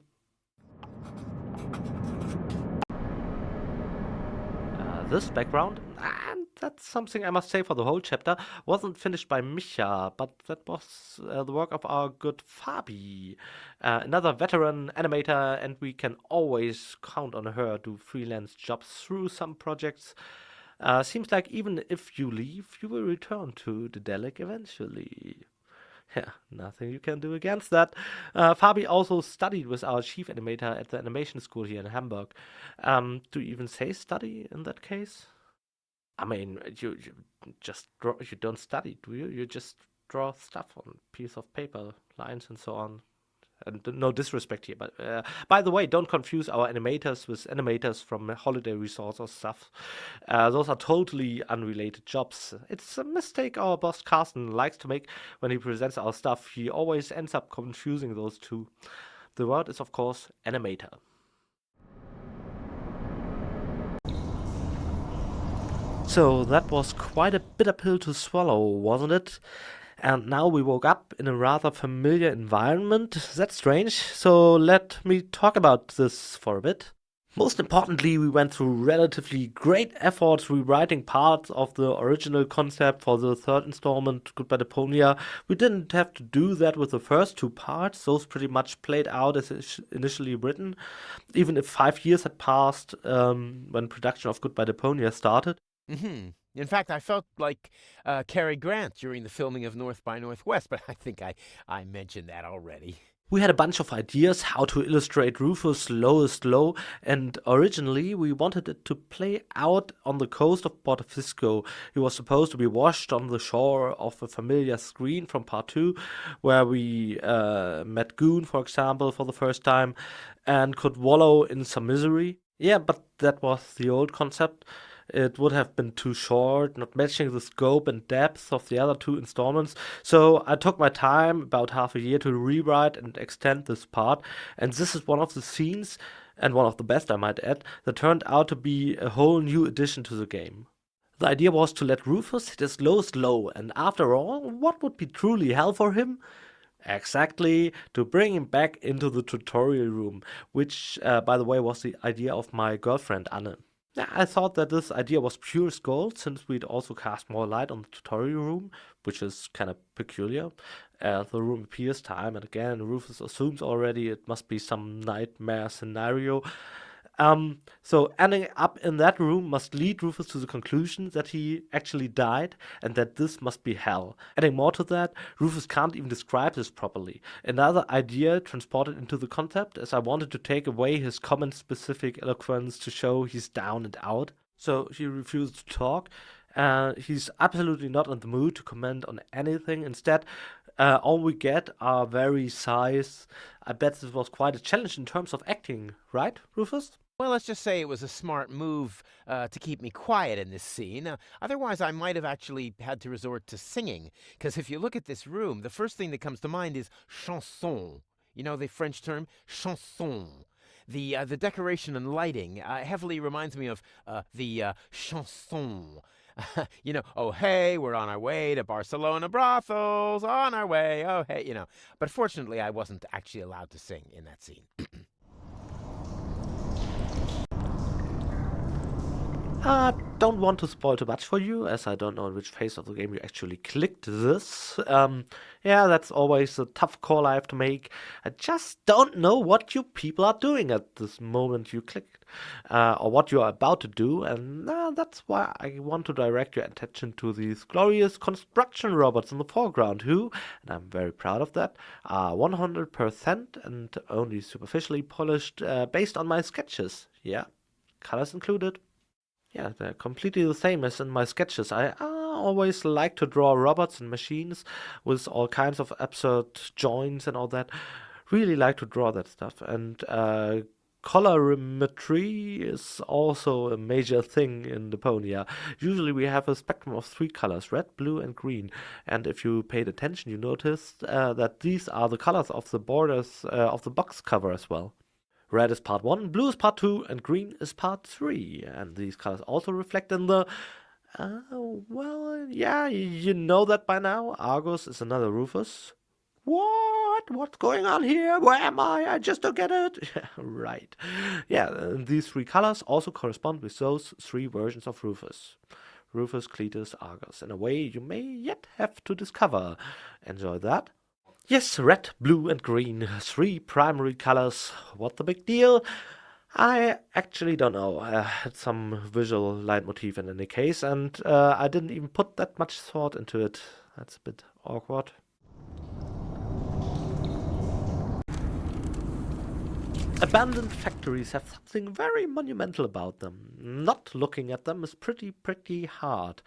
This background, and that's something I must say for the whole chapter, wasn't finished by Micha, but that was the work of our good Fabi, another veteran animator, and we can always count on her to freelance jobs through some projects. Seems like even if you leave, you will return to Daedalic eventually. Yeah, nothing you can do against that. Fabi also studied with our chief animator at the animation school here in Hamburg. Do you even say study in that case? I mean, you just draw. You don't study, do you? You just draw stuff on a piece of paper, lines and so on. And no disrespect here, but by the way, don't confuse our animators with animators from holiday resorts or stuff. Those are totally unrelated jobs. It's a mistake our boss Carsten likes to make when he presents our stuff. He always ends up confusing those two. The word is, of course, animator. So that was quite a bitter pill to swallow, wasn't it? And now we woke up in a rather familiar environment. That's strange, so let me talk about this for a bit. Most importantly, we went through relatively great efforts rewriting parts of the original concept for the third installment, Goodbye Deponia. We didn't have to do that with the first two parts. Those pretty much played out as initially written, even if 5 years had passed when production of Goodbye Deponia started. In fact, I felt like Cary Grant during the filming of North by Northwest, but I think I mentioned that already. We had a bunch of ideas how to illustrate Rufus' lowest low, and originally we wanted it to play out on the coast of Porto Fisco. He was supposed to be washed on the shore of a familiar screen from part 2, where we met Goon, for example, for the first time, and could wallow in some misery. Yeah, but that was the old concept. It would have been too short, not matching the scope and depth of the other two installments, so I took my time, about half a year, to rewrite and extend this part, and this is one of the scenes, and one of the best I might add, that turned out to be a whole new addition to the game. The idea was to let Rufus hit his lowest low, and after all, what would be truly hell for him? Exactly, to bring him back into the tutorial room, which, by the way, was the idea of my girlfriend Anne. Yeah, I thought that this idea was purest gold, since we'd also cast more light on the tutorial room, which is kind of peculiar. The room appears time and again, Rufus assumes already it must be some nightmare scenario. So ending up in that room must lead Rufus to the conclusion that he actually died and that this must be hell. Adding more to that, Rufus can't even describe this properly. Another idea transported into the concept, as I wanted to take away his comment-specific eloquence to show he's down and out. So he refused to talk. He's absolutely not in the mood to comment on anything. Instead, all we get are very sighs. I bet this was quite a challenge in terms of acting, right, Rufus? Well, let's just say it was a smart move to keep me quiet in this scene. Otherwise, I might have actually had to resort to singing. Because if you look at this room, the first thing that comes to mind is chanson. You know the French term? Chanson. The decoration and lighting heavily reminds me of the chanson. You know, oh, hey, we're on our way to Barcelona brothels, on our way, oh, hey, you know. But fortunately, I wasn't actually allowed to sing in that scene. Don't want to spoil too much for you, as I don't know in which phase of the game you actually clicked this. Yeah, that's always a tough call I have to make. I just don't know what you people are doing at this moment you clicked, or what you are about to do, and that's why I want to direct your attention to these glorious construction robots in the foreground, who, and I'm very proud of that, are 100% and only superficially polished, based on my sketches. Yeah, colors included. Yeah, they're completely the same as in my sketches. I always like to draw robots and machines with all kinds of absurd joints and all that. Really like to draw that stuff. And colorimetry is also a major thing in Deponia. Usually we have a spectrum of 3 colors, red, blue, and green. And if you paid attention, you noticed that these are the colors of the borders of the box cover as well. Red is part 1, blue is part 2, and green is part 3. And these colors also reflect in the... well, yeah, you know that by now. Argus is another Rufus. What? What's going on here? Where am I? I just don't get it. Right. Yeah, these 3 colors also correspond with those 3 versions of Rufus. Rufus, Cletus, Argus, in a way you may yet have to discover. Enjoy that. Yes, red, blue, and green. 3 primary colors. What the big deal? I actually don't know. It's some visual leitmotif in any case, and I didn't even put that much thought into it. That's a bit awkward. Abandoned factories have something very monumental about them. Not looking at them is pretty hard.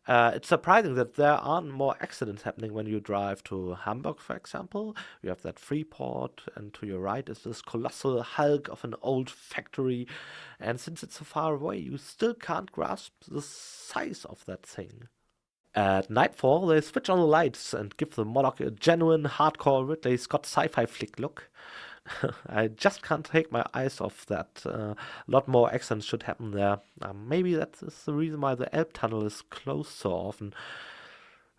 It's surprising that there aren't more accidents happening when you drive to Hamburg, for example. You have that Freeport, and to your right is this colossal hulk of an old factory. And since it's so far away, you still can't grasp the size of that thing. At nightfall, they switch on the lights and give the Moloch a genuine, hardcore Ridley Scott sci-fi flick look. I just can't take my eyes off that. A lot more accidents should happen there. Maybe that is the reason why the Elb Tunnel is closed so often.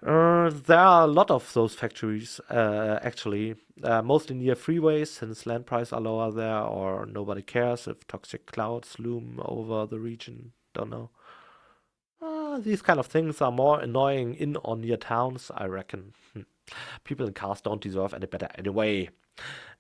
There are a lot of those factories, actually. Mostly near freeways, since land prices are lower there, or nobody cares if toxic clouds loom over the region. Don't know. These kind of things are more annoying in or near towns, I reckon. People in cars don't deserve any better anyway.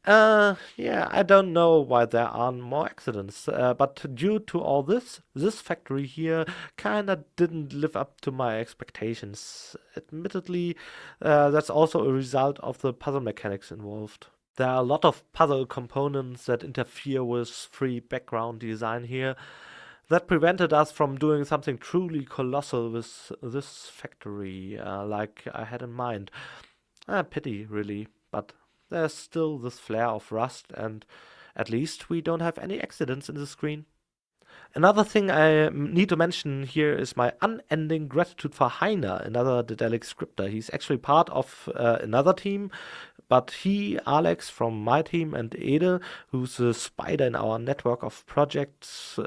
Yeah, I don't know why there aren't more accidents, but due to all this factory here kinda didn't live up to my expectations. Admittedly, that's also a result of the puzzle mechanics involved. There are a lot of puzzle components that interfere with free background design here that prevented us from doing something truly colossal with this factory, like I had in mind. Pity, really, but there's still this flare of rust, and at least we don't have any accidents in the screen. Another thing I need to mention here is my unending gratitude for Heiner, another Daedalic scripter. He's actually part of another team, but he, Alex from my team, and Ede, who's a spider in our network of projects,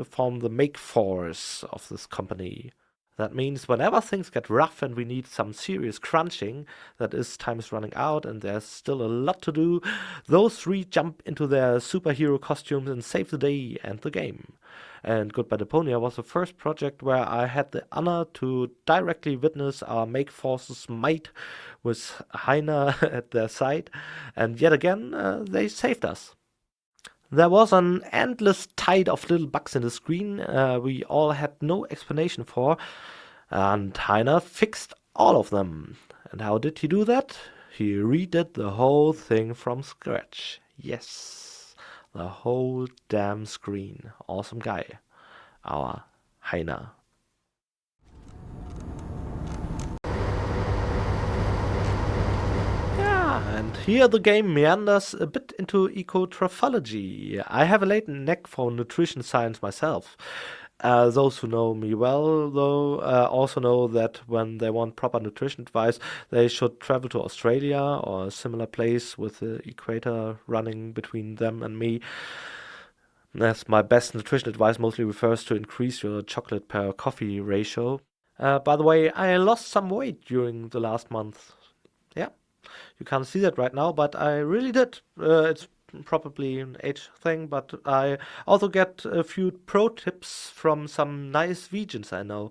form the make force of this company. That means whenever things get rough and we need some serious crunching, that is, time is running out and there's still a lot to do, those 3 jump into their superhero costumes and save the day and the game. And Goodbye Deponia was the first project where I had the honor to directly witness our Make Force's might with Heiner at their side, and yet again they saved us. There was an endless tide of little bugs in the screen we all had no explanation for, and Heiner fixed all of them. And how did he do that? He redid the whole thing from scratch. Yes, the whole damn screen. Awesome guy. Our Heiner. And here the game meanders a bit into ecotrophology. I have a latent knack for nutrition science myself. Those who know me well, though, also know that when they want proper nutrition advice, they should travel to Australia or a similar place with the equator running between them and me. As my best nutrition advice mostly refers to increase your chocolate per coffee ratio. By the way, I lost some weight during the last month. Yeah. You can't see that right now, but I really did. It's probably an age thing, but I also get a few pro tips from some nice vegans I know.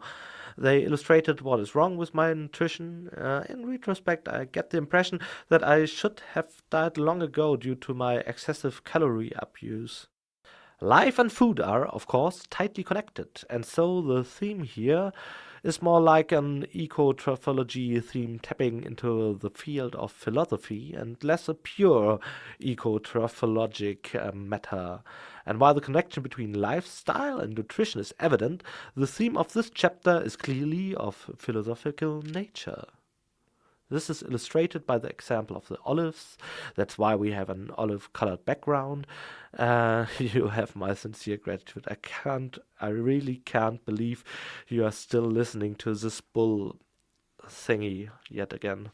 They illustrated what is wrong with my nutrition. In retrospect, I get the impression that I should have died long ago due to my excessive calorie abuse. Life and food are, of course, tightly connected, and so the theme here is more like an eco-trophology theme tapping into the field of philosophy and less a pure eco-trophologic matter. And while the connection between lifestyle and nutrition is evident, the theme of this chapter is clearly of philosophical nature. This is illustrated by the example of the olives. That's why we have an olive-colored background. You have my sincere gratitude. I really can't believe you are still listening to this bull thingy yet again.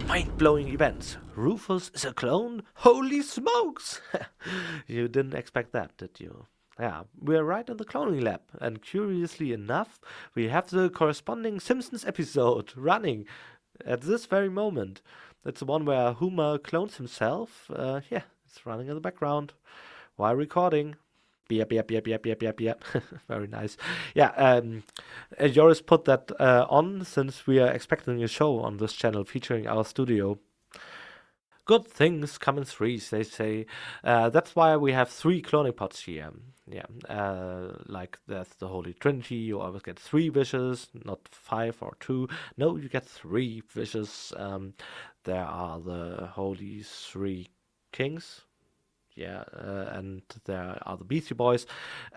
Mind-blowing events. Rufus is a clone? Holy smokes! You didn't expect that, did you? Yeah, we're right in the cloning lab, and curiously enough, we have the corresponding Simpsons episode running at this very moment. It's the one where Homer clones himself. Yeah, it's running in the background while recording. Yep, yep, yep, yep, yep, yep, yep. Very nice. Yeah, Joris put that on since we are expecting a show on this channel featuring our studio. Good things come in threes, they say. That's why we have 3 cloning pots here. Yeah, like there's the Holy Trinity. You always get 3 wishes, not 5 or 2. No, you get 3 wishes. There are the Holy 3 Kings. Yeah, and there are the Beastie Boys.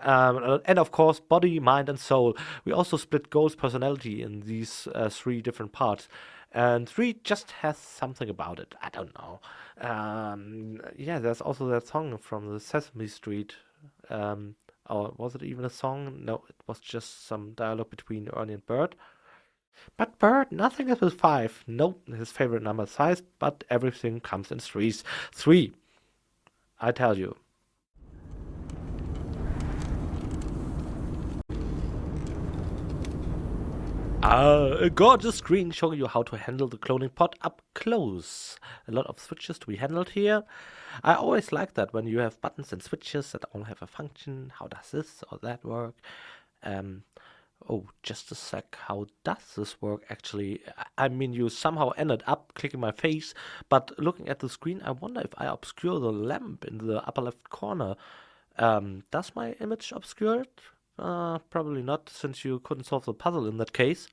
And of course, body, mind, and soul. We also split Gold's personality in these 3 different parts. And 3 just has something about it. I don't know. Yeah, there's also that song from the Sesame Street. Or was it even a song? No, it was just some dialogue between Ernie and Bert. But Bert, nothing is with 5. Nope, his favorite number is 5, but everything comes in threes. 3, I tell you. A gorgeous screen showing you how to handle the cloning pod up close. A lot of switches to be handled here. I always like that when you have buttons and switches that all have a function. How does this or that work? Oh, just a sec. How does this work actually? I mean, you somehow ended up clicking my face, but looking at the screen, I wonder if I obscure the lamp in the upper left corner. Does my image obscure it? Probably not, since you couldn't solve the puzzle in that case.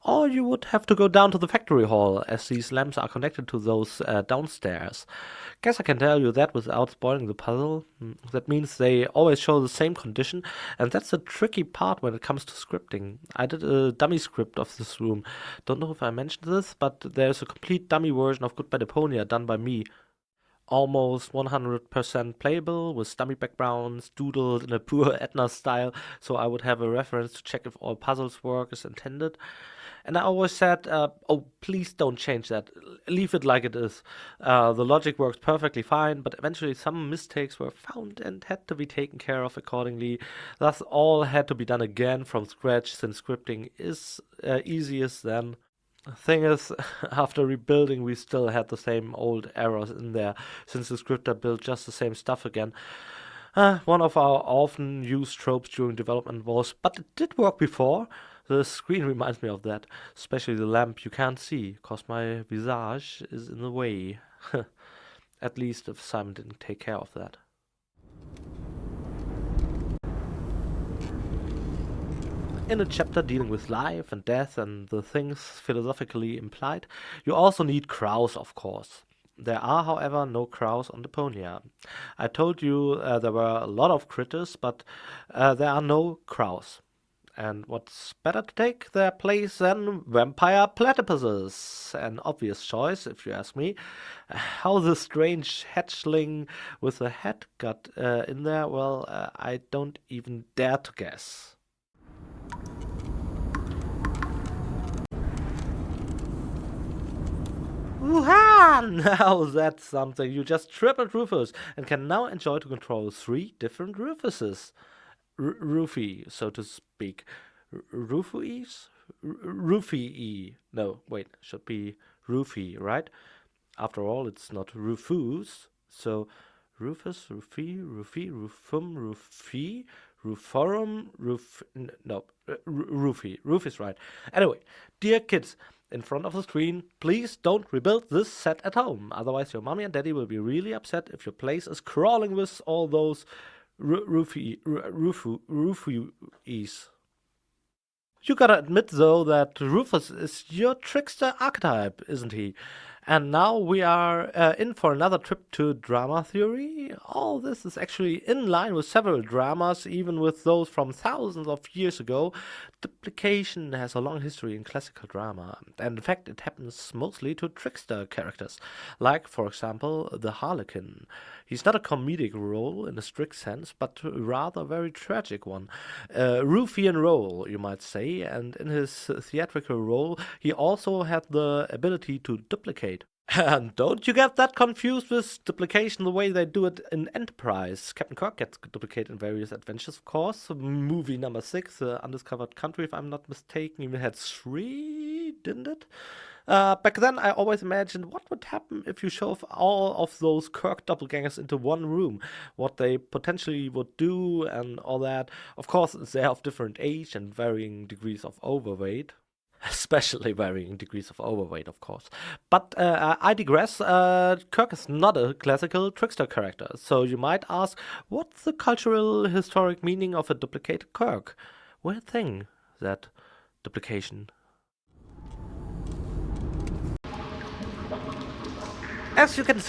Or you would have to go down to the factory hall, as these lamps are connected to those downstairs. Guess I can tell you that without spoiling the puzzle. That means they always show the same condition, and that's the tricky part when it comes to scripting. I did a dummy script of this room. Don't know if I mentioned this, but there's a complete dummy version of Goodbye Deponia done by me. Almost 100% playable with dummy backgrounds, doodled in a poor Edna style, so I would have a reference to check if all puzzles work as intended. And I always said, oh, please don't change that. Leave it like it is. The logic works perfectly fine, but eventually some mistakes were found and had to be taken care of accordingly. Thus, all had to be done again from scratch, since scripting is easiest then. Thing is, after rebuilding, we still had the same old errors in there, since the scripter built just the same stuff again. One of our often used tropes during development was, but it did work before. The screen reminds me of that, especially the lamp you can't see, cause my visage is in the way. At least if Simon didn't take care of that. In a chapter dealing with life and death and the things philosophically implied, you also need crows, of course. There are, however, no crows on Deponia. I told you there were a lot of critters, but there are no crows. And what's better to take their place than vampire platypuses? An obvious choice, if you ask me. How the strange hatchling with a head got in there, well, I don't even dare to guess. Woo-ha! Now that's something. You just tripled Rufus and can now enjoy to control 3 different Rufuses. Rufy, so to speak. Rufuis? Rufy. No, wait, should be Rufy, right? After all, it's not Rufus. So Rufus, Rufum, Rufy, Ruforum, no, Rufy. Rufus, right. Anyway, dear kids, in front of the screen, please don't rebuild this set at home. Otherwise, your mommy and daddy will be really upset if your place is crawling with all those Rufues. You gotta admit, though, that Rufus is your trickster archetype, isn't he? And now we are in for another trip to drama theory. All this is actually in line with several dramas, even with those from thousands of years ago. Duplication has a long history in classical drama, and in fact it happens mostly to trickster characters, like, for example, the Harlequin. He's not a comedic role in a strict sense, but rather a very tragic one. Ruffian role, you might say, and in his theatrical role, he also had the ability to duplicate. And don't you get that confused with duplication the way they do it in Enterprise. Captain Kirk gets duplicated in various adventures, of course. Movie number 6, Undiscovered Country, if I'm not mistaken, even had 3, didn't it? Back then, I always imagined what would happen if you shove all of those Kirk doppelgangers into one room, what they potentially would do and all that. Of course, they're of different age and varying degrees of overweight. Especially varying degrees of overweight, of course. But I digress. Kirk is not a classical trickster character, so you might ask, what's the cultural historic meaning of a duplicated Kirk? Weird thing, that duplication. As you can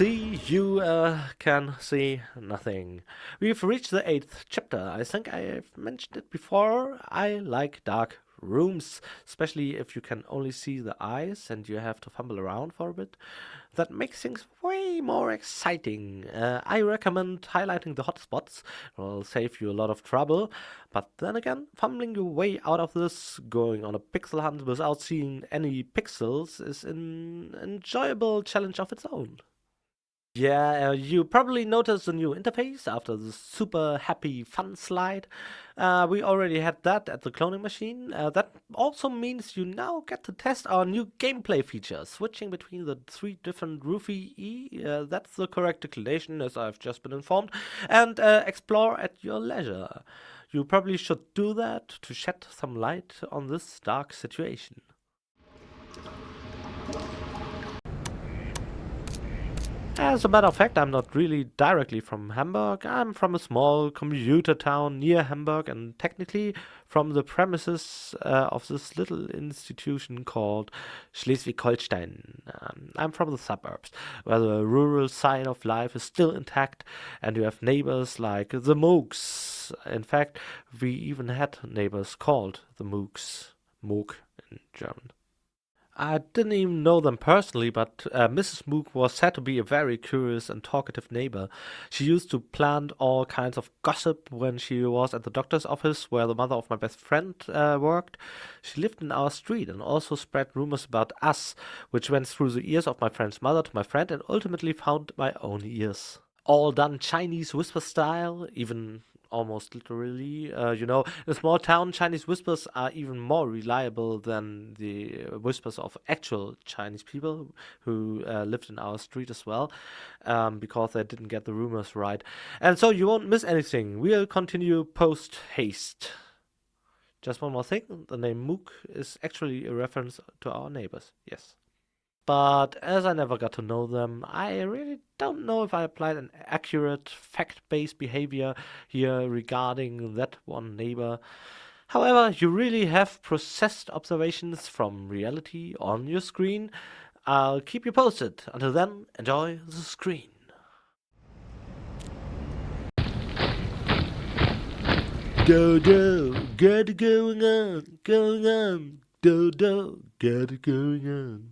see nothing. We've reached the 8th chapter. I think I've mentioned it before. I like dark rooms, especially if you can only see the eyes and you have to fumble around for a bit. That makes things way more exciting. I recommend highlighting the hotspots. It will save you a lot of trouble. But then again, fumbling your way out of this, going on a pixel hunt without seeing any pixels, is an enjoyable challenge of its own. Yeah, you probably noticed the new interface after the super happy fun slide. We already had that at the cloning machine. That also means you now get to test our new gameplay feature, switching between the 3 different Rufii, that's the correct declination as I've just been informed, and explore at your leisure. You probably should do that to shed some light on this dark situation. As a matter of fact, I'm not really directly from Hamburg. I'm from a small commuter town near Hamburg and technically from the premises of this little institution called Schleswig-Holstein. I'm from the suburbs, where the rural side of life is still intact and you have neighbors like the Mooks. In fact, we even had neighbors called the Mooks. Moog in German. I didn't even know them personally, but Mrs. Mook was said to be a very curious and talkative neighbor. She used to plant all kinds of gossip when she was at the doctor's office where the mother of my best friend worked. She lived in our street and also spread rumors about us, which went through the ears of my friend's mother to my friend and ultimately found my own ears. All done Chinese whisper style, even almost literally. In a small town, Chinese whispers are even more reliable than the whispers of actual Chinese people who lived in our street as well, because they didn't get the rumors right. And so you won't miss anything. We'll continue post haste. Just one more thing, the name Mook is actually a reference to our neighbors, yes. But as I never got to know them, I really don't know if I applied an accurate, fact-based behavior here regarding that one neighbor. However, you really have processed observations from reality on your screen. I'll keep you posted. Until then, enjoy the screen. Do, get it going on, do, get it going on.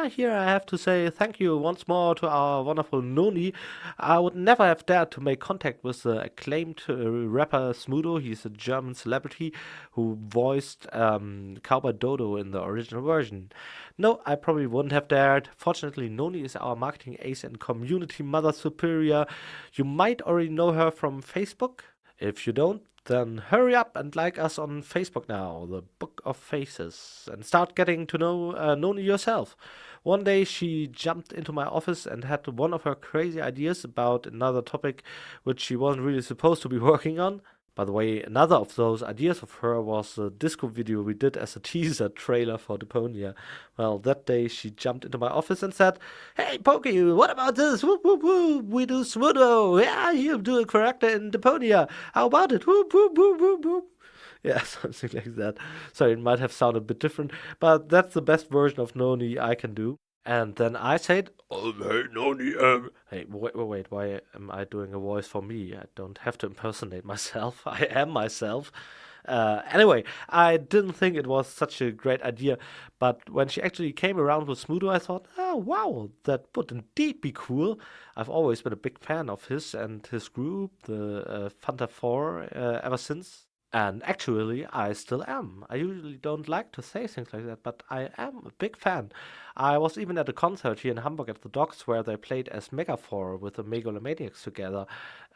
Here I have to say thank you once more to our wonderful Noni. I would never have dared to make contact with the acclaimed rapper Smudo. He's a German celebrity who voiced Cowboy Dodo in the original version. No, I probably wouldn't have dared. Fortunately, Noni is our marketing ace and community mother superior. You might already know her from Facebook. If you don't, Then hurry up and like us on Facebook now, the Book of Faces, and start getting to know Noni yourself. One day she jumped into my office and had one of her crazy ideas about another topic which she wasn't really supposed to be working on. By the way, another of those ideas of her was a disco video we did as a teaser trailer for Deponia. Well, that day she jumped into my office and said, "Hey, Pokey, what about this? Whoop, whoop, whoop. We do Smudo. Yeah, you do a character in Deponia. How about it? Whoop, whoop, whoop, whoop, whoop." Yeah, something like that. Sorry, it might have sounded a bit different, but that's the best version of Noni I can do. And then I said, "Oh, hey, Noni, Hey, wait, why am I doing a voice for me? I don't have to impersonate myself. I am myself. Anyway, I didn't think it was such a great idea, but when she actually came around with Smudo, I thought, oh, wow, that would indeed be cool. I've always been a big fan of his and his group, the Fanta 4, ever since. And actually, I still am. I usually don't like to say things like that, but I am a big fan. I was even at a concert here in Hamburg at the Docks where they played as Megafor with the Megalomaniacs together.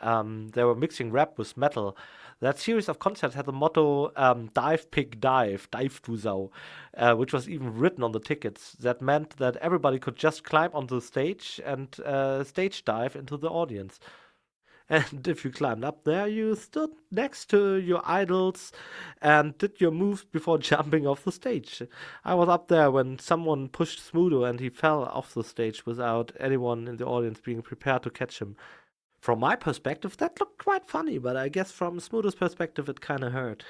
They were mixing rap with metal. That series of concerts had the motto Dive Pig Dive, Dive du Sau, which was even written on the tickets. That meant that everybody could just climb onto the stage and stage dive into the audience. And if you climbed up there, you stood next to your idols and did your moves before jumping off the stage. I was up there when someone pushed Smudo and he fell off the stage without anyone in the audience being prepared to catch him. From my perspective, that looked quite funny, but I guess from Smudo's perspective, it kind of hurt.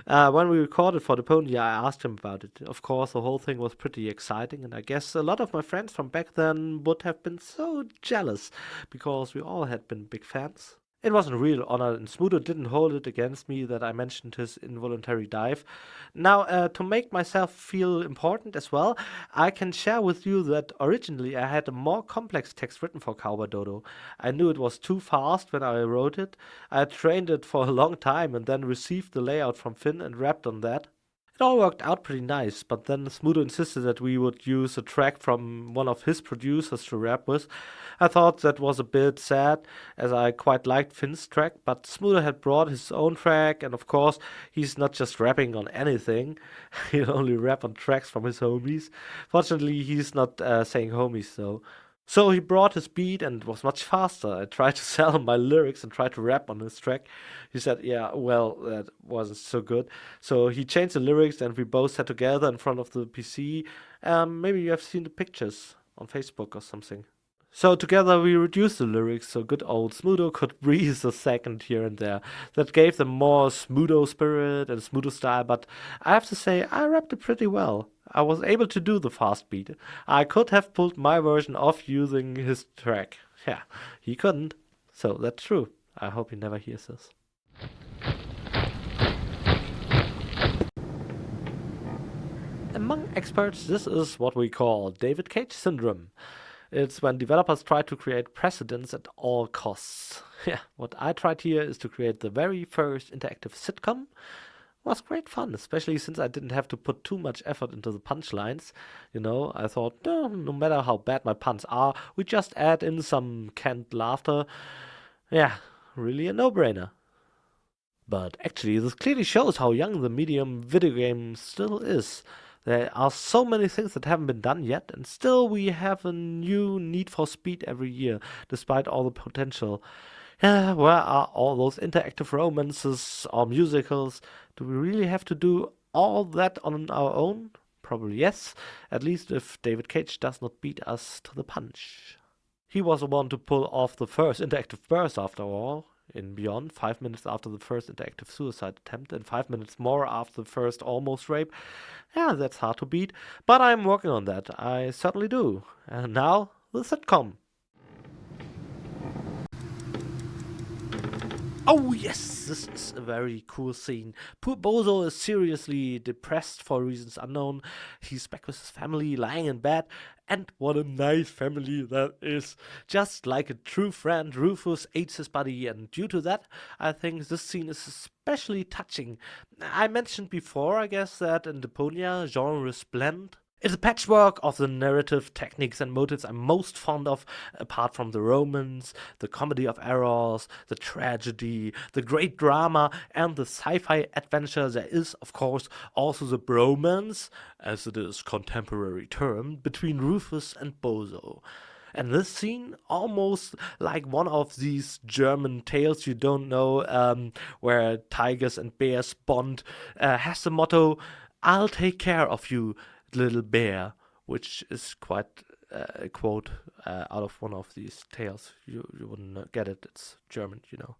When we recorded for Deponia, I asked him about it. Of course, the whole thing was pretty exciting, and I guess a lot of my friends from back then would have been so jealous, because we all had been big fans. It was a real honor, and Smudo didn't hold it against me that I mentioned his involuntary dive. Now, to make myself feel important as well, I can share with you that originally I had a more complex text written for Cowboy Dodo. I knew it was too fast when I wrote it. I had trained it for a long time and then received the layout from Finn and rapped on that. It all worked out pretty nice, but then Smudo insisted that we would use a track from one of his producers to rap with. I thought that was a bit sad, as I quite liked Finn's track, but Smudo had brought his own track, and of course, he's not just rapping on anything. He'll only rap on tracks from his homies. Fortunately, he's not saying homies, though. So he brought his beat and was much faster. I tried to sell him my lyrics and tried to rap on his track. He said, yeah, well, that wasn't so good. So he changed the lyrics and we both sat together in front of the PC. Maybe you have seen the pictures on Facebook or something. So together we reduced the lyrics so good old Smudo could breathe a second here and there. That gave them more Smudo spirit and Smudo style, but I have to say I rapped it pretty well. I was able to do the fast beat. I could have pulled my version off using his track. Yeah, he couldn't. So that's true. I hope he never hears this. Among experts, this is what we call David Cage syndrome. It's when developers try to create precedents at all costs. Yeah, what I tried here is to create the very first interactive sitcom. It was great fun, especially since I didn't have to put too much effort into the punchlines. I thought, no matter how bad my puns are, we just add in some canned laughter. Yeah, really a no-brainer. But actually, this clearly shows how young the medium video game still is. There are so many things that haven't been done yet, and still we have a new Need for Speed every year, despite all the potential. Yeah, where are all those interactive romances or musicals? Do we really have to do all that on our own? Probably yes, at least if David Cage does not beat us to the punch. He was the one to pull off the first interactive burst after all. In Beyond, 5 minutes after the first interactive suicide attempt and 5 minutes more after the first almost rape. Yeah, that's hard to beat, but I'm working on that. I certainly do. And now, the sitcom. Oh yes, this is a very cool scene. Poor Bozo is seriously depressed for reasons unknown. He's back with his family, lying in bed, and what a nice family that is. Just like a true friend, Rufus aids his buddy, and due to that, I think this scene is especially touching. I mentioned before, I guess, that in Deponia, genres blend. It's a patchwork of the narrative techniques and motives I'm most fond of, apart from the romance, the comedy of errors, the tragedy, the great drama, and the sci-fi adventure. There is, of course, also the bromance, as it is contemporary term, between Rufus and Bozo. And this scene, almost like one of these German tales you don't know, where tigers and bears bond, has the motto, "I'll take care of you, little bear," which is quite a quote out of one of these tales. You wouldn't get it. It's German, you know.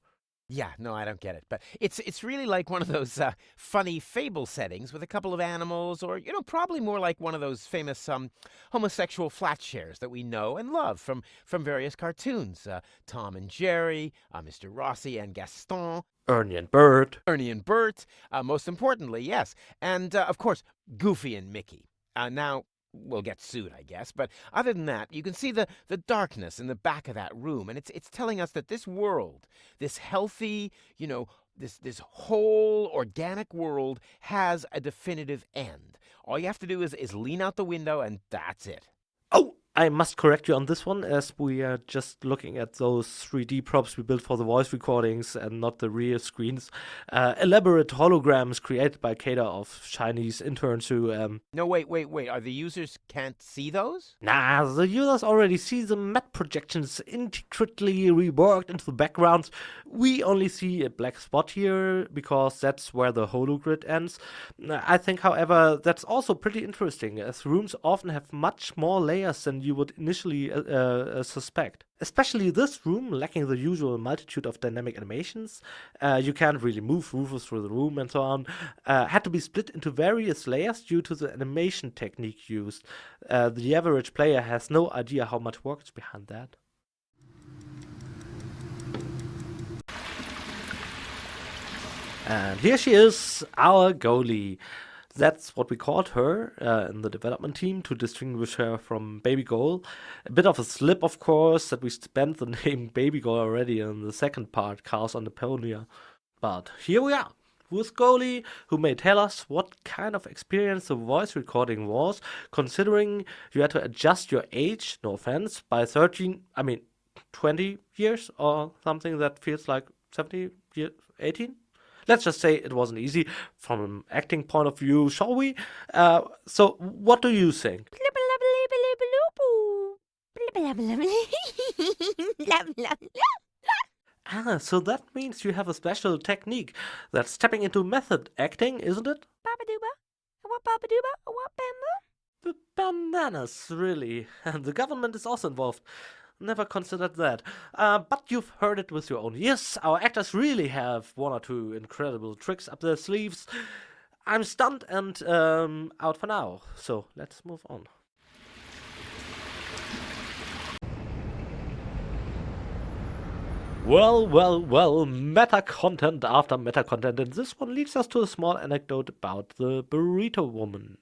Yeah, no, I don't get it. But it's really like one of those funny fable settings with a couple of animals, or, probably more like one of those famous homosexual flat shares that we know and love from various cartoons. Tom and Jerry, Mr. Rossi and Gaston, Ernie and Bert. Ernie and Bert, most importantly, yes. And, of course, Goofy and Mickey. Now, we'll get sued, I guess. But other than that, you can see the darkness in the back of that room. And it's telling us that this world, this healthy, this whole organic world has a definitive end. All you have to do is lean out the window, and that's it. Oh, I must correct you on this one, as we are just looking at those 3D props we built for the voice recordings and not the real screens. Elaborate holograms created by Kader of Chinese interns who... No, wait. Are the users can't see those? Nah, the users already see the matte projections intricately reworked into the backgrounds. We only see a black spot here, because that's where the hologrid ends. I think, however, that's also pretty interesting, as rooms often have much more layers than you would initially suspect. Especially this room, lacking the usual multitude of dynamic animations. You can't really move Rufus through the room and so on. Had to be split into various layers due to the animation technique used. The average player has no idea how much work is behind that. And here she is, our goalie. That's what we called her in the development team to distinguish her from Baby Goal. A bit of a slip, of course, that we spent the name Baby Goal already in the second part, Chaos on Deponia. But here we are, with Goalie, who may tell us what kind of experience the voice recording was, considering you had to adjust your age, no offense, by 20 years or something that feels like 70 years, 18? Let's just say it wasn't easy from an acting point of view, shall we? So, what do you think? So that means you have a special technique that's stepping into method acting, isn't it? Bananas, really. And the government is also involved. Never considered that. But you've heard it with your own ears. Our actors really have one or two incredible tricks up their sleeves. I'm stunned and out for now. So let's move on. Well, meta content after meta content. And this one leads us to a small anecdote about the Burrito Woman.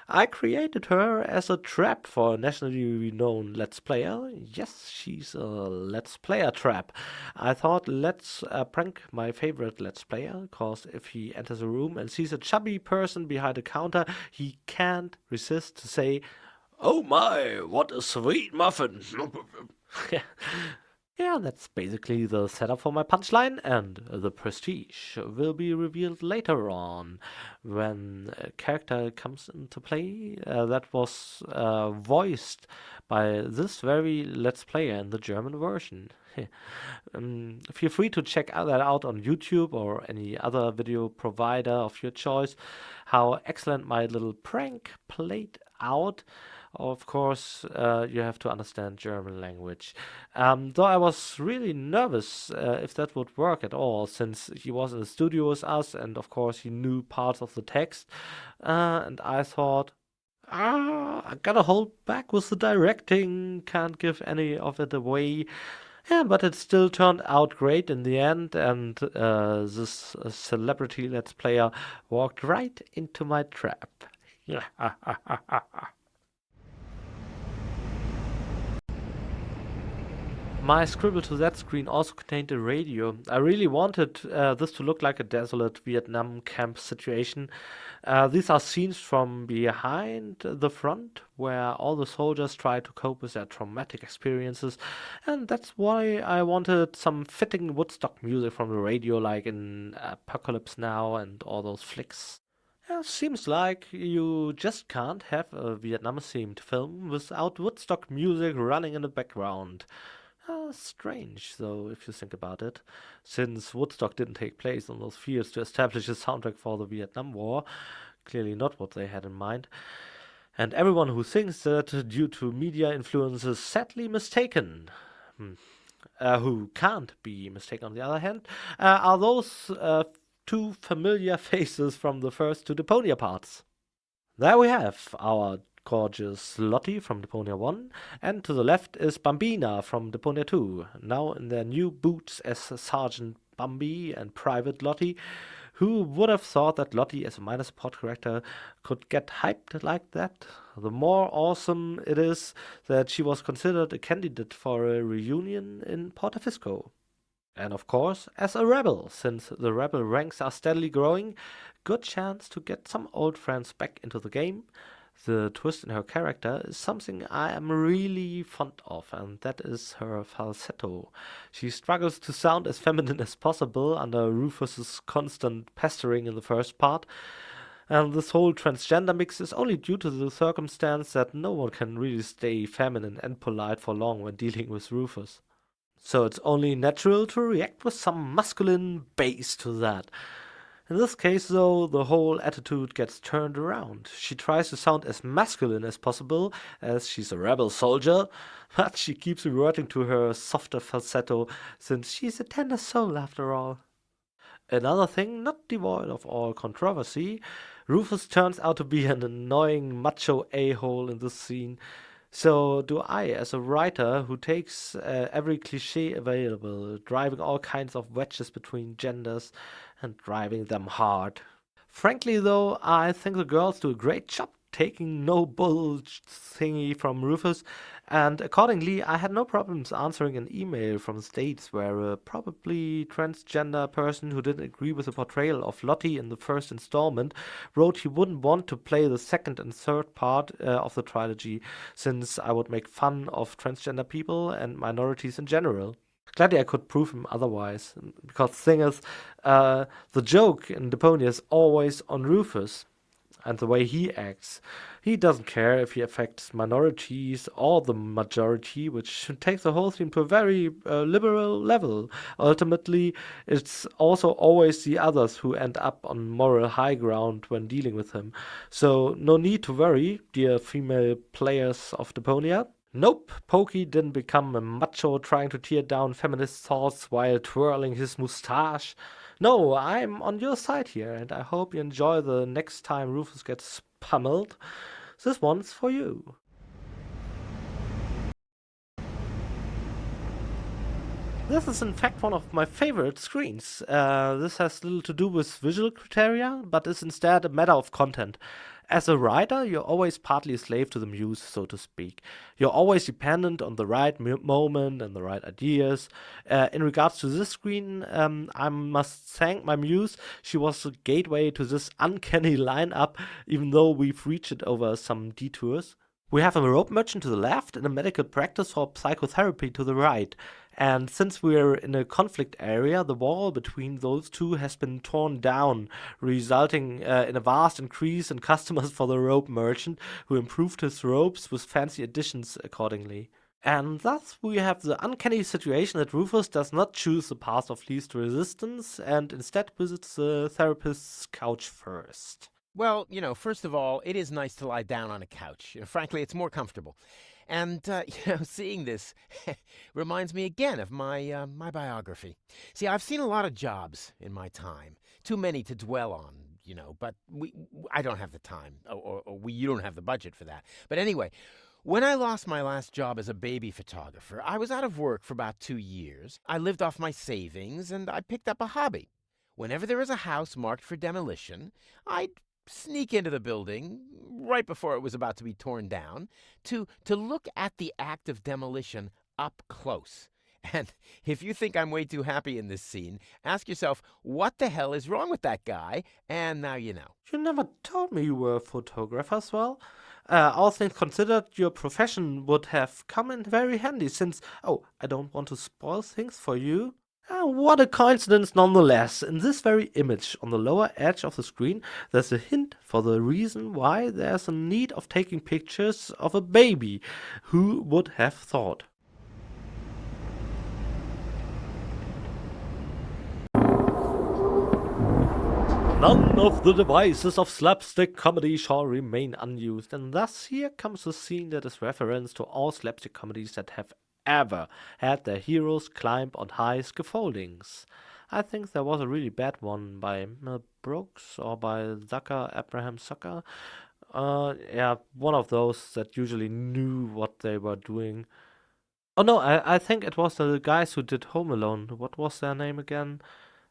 I created her as a trap for a nationally renowned Let's Player. Yes, she's a Let's Player trap. I thought, let's prank my favorite Let's Player, cause if he enters a room and sees a chubby person behind a counter, he can't resist to say, "Oh my, what a sweet muffin." Yeah, that's basically the setup for my punchline, and the prestige will be revealed later on when a character comes into play that was voiced by this very Let's Player in the German version. Feel free to check that out on YouTube or any other video provider of your choice, how excellent my little prank played out. Of course, you have to understand German language. Though I was really nervous if that would work at all, since he was in the studio with us, and of course he knew parts of the text. And I thought, I gotta hold back with the directing, can't give any of it away. Yeah, but it still turned out great in the end, and this celebrity Let's Player walked right into my trap. My scribble to that screen also contained a radio. I really wanted this to look like a desolate Vietnam camp situation. These are scenes from behind the front, where all the soldiers try to cope with their traumatic experiences, and that's why I wanted some fitting Woodstock music from the radio, like in Apocalypse Now and all those flicks. Seems like you just can't have a Vietnam-themed film without Woodstock music running in the background. Strange, though, if you think about it, since Woodstock didn't take place on those fields to establish a soundtrack for the Vietnam War. Clearly not what they had in mind. And everyone who thinks that due to media influence is sadly mistaken. Who can't be mistaken, on the other hand, are those two familiar faces from the first two Deponia parts. There we have our gorgeous Lottie from Deponia 1, and to the left is Bambina from Deponia 2, now in their new boots as Sergeant Bambi and Private Lottie. Who would have thought that Lottie, as a minor support character, could get hyped like that? The more awesome it is that she was considered a candidate for a reunion in Portafisco. And of course, as a rebel, since the rebel ranks are steadily growing, good chance to get some old friends back into the game. The twist in her character is something I am really fond of, and that is her falsetto. She struggles to sound as feminine as possible under Rufus's constant pestering in the first part, and this whole transgender mix is only due to the circumstance that no one can really stay feminine and polite for long when dealing with Rufus. So it's only natural to react with some masculine bass to that. In this case, though, the whole attitude gets turned around. She tries to sound as masculine as possible, as she's a rebel soldier, but she keeps reverting to her softer falsetto, since she's a tender soul after all. Another thing not devoid of all controversy, Rufus turns out to be an annoying macho a-hole in this scene. So do I, as a writer who takes every cliché available, driving all kinds of wedges between genders and driving them hard. Frankly, though, I think the girls do a great job taking no bull thingy from Rufus, and accordingly, I had no problems answering an email from the States where a probably transgender person who didn't agree with the portrayal of Lottie in the first installment wrote he wouldn't want to play the second and third part of the trilogy, since I would make fun of transgender people and minorities in general. Gladly I could prove him otherwise, because the thing is, the joke in Deponia is always on Rufus and the way he acts. He doesn't care if he affects minorities or the majority, which takes the whole thing to a very liberal level. Ultimately, it's also always the others who end up on moral high ground when dealing with him. So no need to worry, dear female players of Deponia. Nope, Pokey didn't become a macho trying to tear down feminist thoughts while twirling his moustache. No, I'm on your side here, and I hope you enjoy the next time Rufus gets pummeled. This one's for you. This is in fact one of my favorite screens. This has little to do with visual criteria, but is instead a matter of content. As a writer, you're always partly a slave to the muse, so to speak. You're always dependent on the right moment and the right ideas. In regards to this screen, I must thank my muse. She was the gateway to this uncanny lineup, even though we've reached it over some detours. We have a rope merchant to the left and a medical practice for psychotherapy to the right. And since we're in a conflict area, the wall between those two has been torn down, resulting in a vast increase in customers for the rope merchant, who improved his ropes with fancy additions accordingly. And thus we have the uncanny situation that Rufus does not choose the path of least resistance and instead visits the therapist's couch first. Well, first of all, it is nice to lie down on a couch. Frankly, it's more comfortable. And, seeing this reminds me again of my biography. See, I've seen a lot of jobs in my time. Too many to dwell on, but I don't have the time, or you don't have the budget for that. But anyway, when I lost my last job as a baby photographer, I was out of work for about 2 years. I lived off my savings, and I picked up a hobby. Whenever there was a house marked for demolition, I'd sneak into the building right before it was about to be torn down to look at the act of demolition up close And if you think I'm way too happy in this scene, ask yourself, what the hell is wrong with that guy? And now you know. You never told me you were a photographer as well. All things considered, your profession would have come in very handy since, oh, I don't want to spoil things for you. What a coincidence nonetheless. In this very image on the lower edge of the screen, there's a hint for the reason why there's a need of taking pictures of a baby. Who would have thought? None of the devices of slapstick comedy shall remain unused, and thus here comes a scene that is reference to all slapstick comedies that have ever had their heroes climb on high scaffoldings. I think there was a really bad one by Mel Brooks or by Abraham Zucker. Yeah, one of those that usually knew what they were doing. Oh no, I think it was the guys who did Home Alone. What was their name again?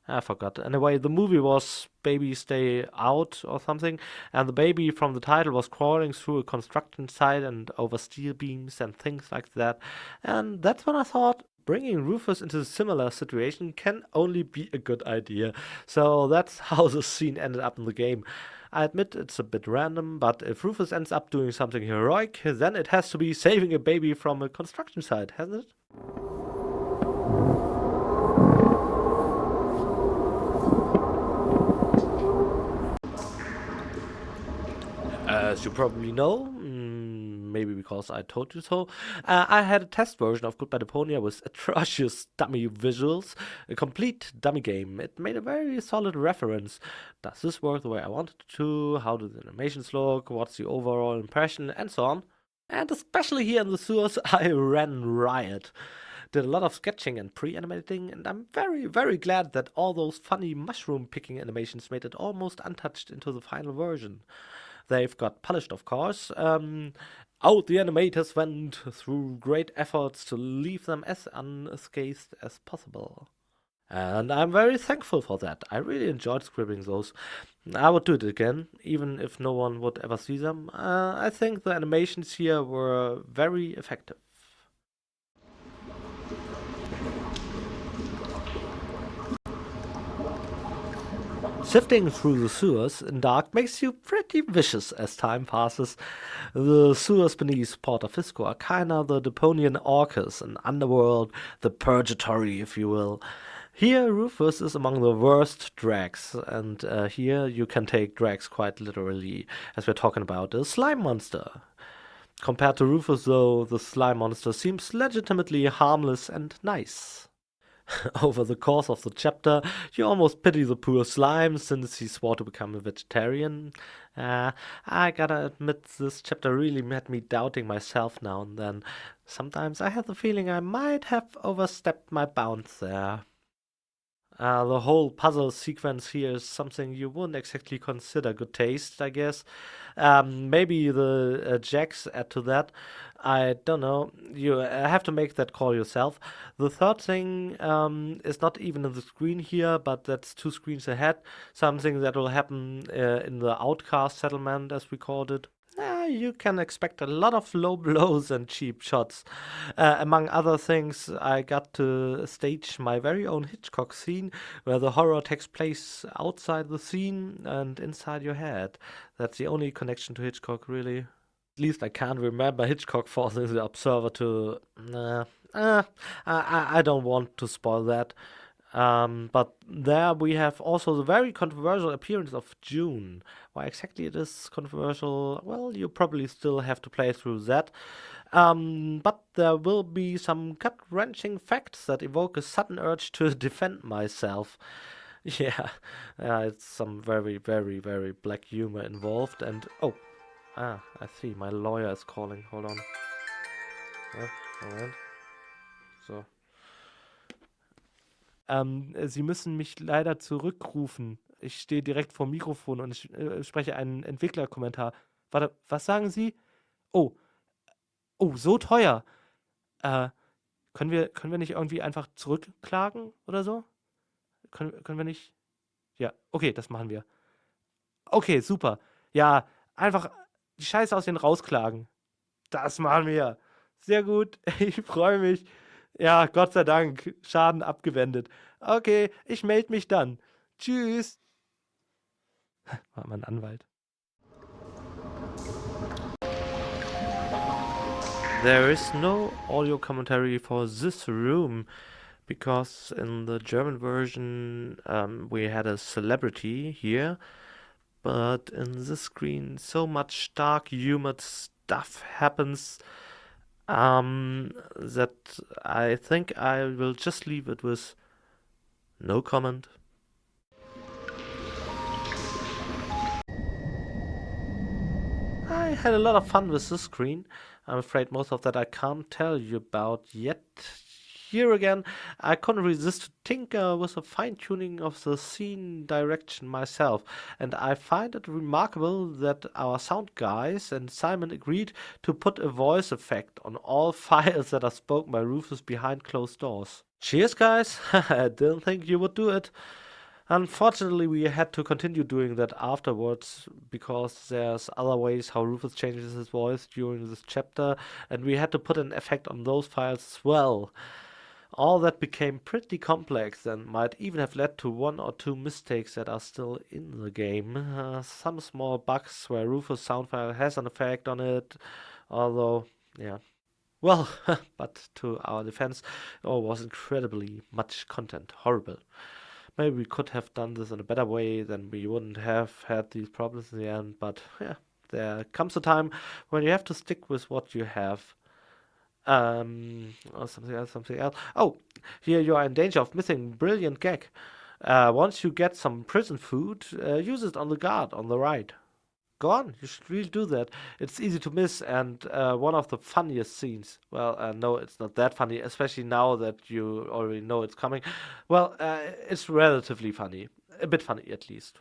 I forgot. Anyway, the movie was Baby Stay Out or something, and the baby from the title was crawling through a construction site and over steel beams and things like that. And that's when I thought bringing Rufus into a similar situation can only be a good idea. So that's how the scene ended up in the game. I admit it's a bit random, but if Rufus ends up doing something heroic, then it has to be saving a baby from a construction site, hasn't it? As you probably know, maybe because I told you so, I had a test version of Goodbye Deponia with atrocious dummy visuals, a complete dummy game. It made a very solid reference. Does this work the way I wanted it to? How do the animations look? What's the overall impression? And so on. And especially here in the sewers, I ran riot. Did a lot of sketching and pre-animating, and I'm very, very glad that all those funny mushroom picking animations made it almost untouched into the final version. They've got polished, of course. Out the animators went through great efforts to leave them as unscathed as possible. And I'm very thankful for that. I really enjoyed scribbling those. I would do it again, even if no one would ever see them. I think the animations here were very effective. Sifting through the sewers in dark makes you pretty vicious as time passes. The sewers beneath Port of Fisco are kinda the Deponian Orcus, an underworld, the purgatory, if you will. Here, Rufus is among the worst drags, and here you can take drags quite literally, as we're talking about a slime monster. Compared to Rufus, though, the slime monster seems legitimately harmless and nice. Over the course of the chapter, you almost pity the poor slime since he swore to become a vegetarian. I gotta admit, this chapter really had me doubting myself now and then. Sometimes I have the feeling I might have overstepped my bounds there. The whole puzzle sequence here is something you wouldn't exactly consider good taste, I guess. Maybe the jacks add to that. I don't know. You have to make that call yourself. The third thing is not even in the screen here, but that's 2 screens ahead. Something that will happen in the outcast settlement, as we called it. You can expect a lot of low blows and cheap shots. Among other things, I got to stage my very own Hitchcock scene where the horror takes place outside the scene and inside your head. That's the only connection to Hitchcock, really. At least I can't remember Hitchcock forcing the observer to... I don't want to spoil that. But there we have also the very controversial appearance of June. Why exactly it is controversial, well, you probably still have to play through that. But there will be some gut-wrenching facts that evoke a sudden urge to defend myself. Yeah, it's some very, very, very black humor involved. And, oh, I see, my lawyer is calling. Hold on. Moment. So. Sie müssen mich leider zurückrufen. Ich stehe direkt vorm Mikrofon und ich spreche einen Entwicklerkommentar. Warte, was sagen Sie? Oh, oh, so teuer. Können wir nicht irgendwie einfach zurückklagen oder so? Können wir nicht? Ja, okay, das machen wir. Okay, super. Ja, einfach die Scheiße aus denen rausklagen. Das machen wir. Sehr gut. Ich freue mich. Ja, Gott sei Dank. Schaden abgewendet. Okay, ich melde mich dann. Tschüss. War mein Anwalt. There is no audio commentary for this room because in the German version we had a celebrity here, but in this screen so much dark humid stuff happens that I think I will just leave it with no comment. I had a lot of fun with this screen. I'm afraid most of that I can't tell you about yet. Here again, I couldn't resist to tinker with the fine-tuning of the scene direction myself, and I find it remarkable that our sound guys and Simon agreed to put a voice effect on all files that are spoken by Rufus behind closed doors. Cheers, guys! I didn't think you would do it. Unfortunately, we had to continue doing that afterwards because there's other ways how Rufus changes his voice during this chapter, and we had to put an effect on those files as well. All that became pretty complex and might even have led to one or two mistakes that are still in the game. Some small bugs where Rufus' sound file has an effect on it, although, yeah. Well, but to our defense, it all was incredibly much content. Horrible. Maybe we could have done this in a better way, then we wouldn't have had these problems in the end, but yeah, there comes a time when you have to stick with what you have. Or something else. Oh, here you are in danger of missing brilliant gag. Once you get some prison food, use it on the guard on the right. Go on, you should really do that. It's easy to miss and one of the funniest scenes. Well, no, it's not that funny, especially now that you already know it's coming. Well, it's relatively funny. A bit funny, at least.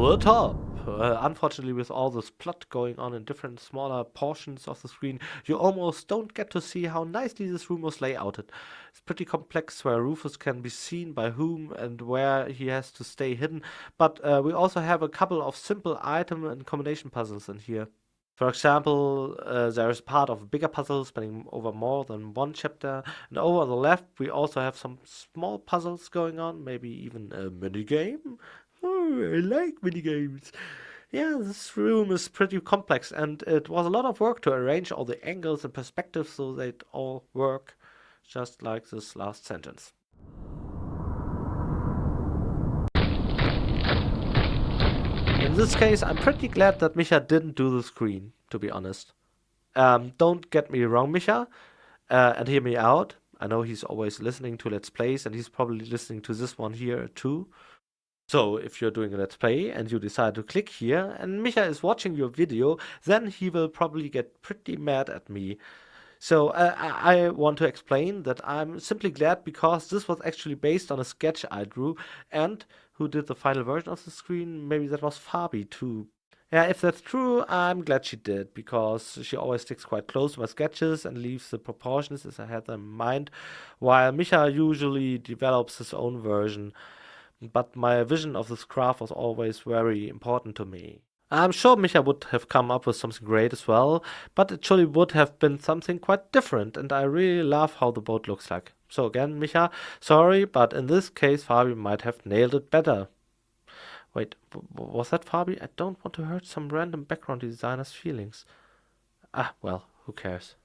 The top. Unfortunately, with all this plot going on in different smaller portions of the screen, you almost don't get to see how nicely this room was layouted. It's pretty complex where Rufus can be seen by whom and where he has to stay hidden, but we also have a couple of simple item and combination puzzles in here. For example, there is part of a bigger puzzle spanning over more than one chapter, and over on the left we also have some small puzzles going on, maybe even a minigame. Oh, I like minigames. Yeah, this room is pretty complex, and it was a lot of work to arrange all the angles and perspectives so they'd all work, just like this last sentence. In this case, I'm pretty glad that Micha didn't do the screen, to be honest. Don't get me wrong, Micha, and hear me out. I know he's always listening to Let's Plays, and he's probably listening to this one here too. So, if you're doing a Let's Play and you decide to click here, and Micha is watching your video, then he will probably get pretty mad at me. So, I want to explain that I'm simply glad because this was actually based on a sketch I drew, and who did the final version of the screen, maybe that was Fabi too. Yeah, if that's true, I'm glad she did, because she always sticks quite close to my sketches and leaves the proportions as I had them in mind, while Micha usually develops his own version. But my vision of this craft was always very important to me. I'm sure Micha would have come up with something great as well, but it surely would have been something quite different, and I really love how the boat looks like. So again, Micha, sorry, but in this case Fabi might have nailed it better. Wait, was that Fabi? I don't want to hurt some random background designer's feelings. Ah, well, who cares?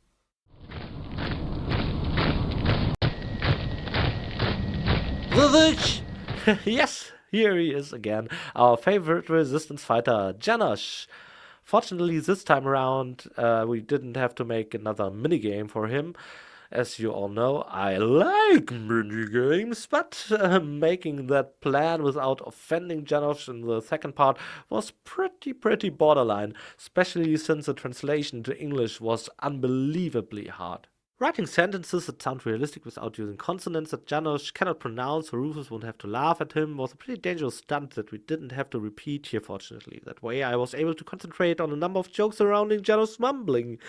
The Witch! Yes, here he is again, our favorite resistance fighter, Janosch. Fortunately, this time around, we didn't have to make another minigame for him. As you all know, I like minigames, but making that plan without offending Janosch in the second part was pretty borderline, especially since the translation to English was unbelievably hard. Writing sentences that sound realistic without using consonants that Janosch cannot pronounce so Rufus won't have to laugh at him was a pretty dangerous stunt that we didn't have to repeat here, fortunately. That way I was able to concentrate on a number of jokes surrounding Janosch's mumbling.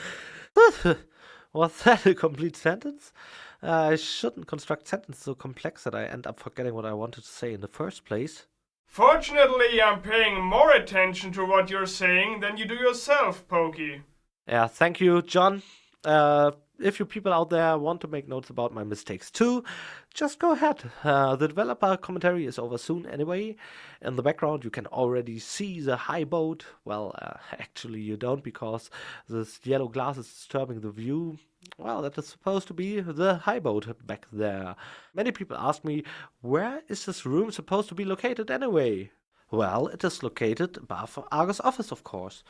Was that a complete sentence? I shouldn't construct sentences so complex that I end up forgetting what I wanted to say in the first place. Fortunately, I'm paying more attention to what you're saying than you do yourself, Pokey. Yeah, thank you, John. If you people out there want to make notes about my mistakes too, just go ahead. The developer commentary is over soon anyway. In the background, you can already see the high boat. Well, actually, you don't because this yellow glass is disturbing the view. Well, that is supposed to be the high boat back there. Many people ask me, where is this room supposed to be located anyway? Well, it is located above Argus' office, of course.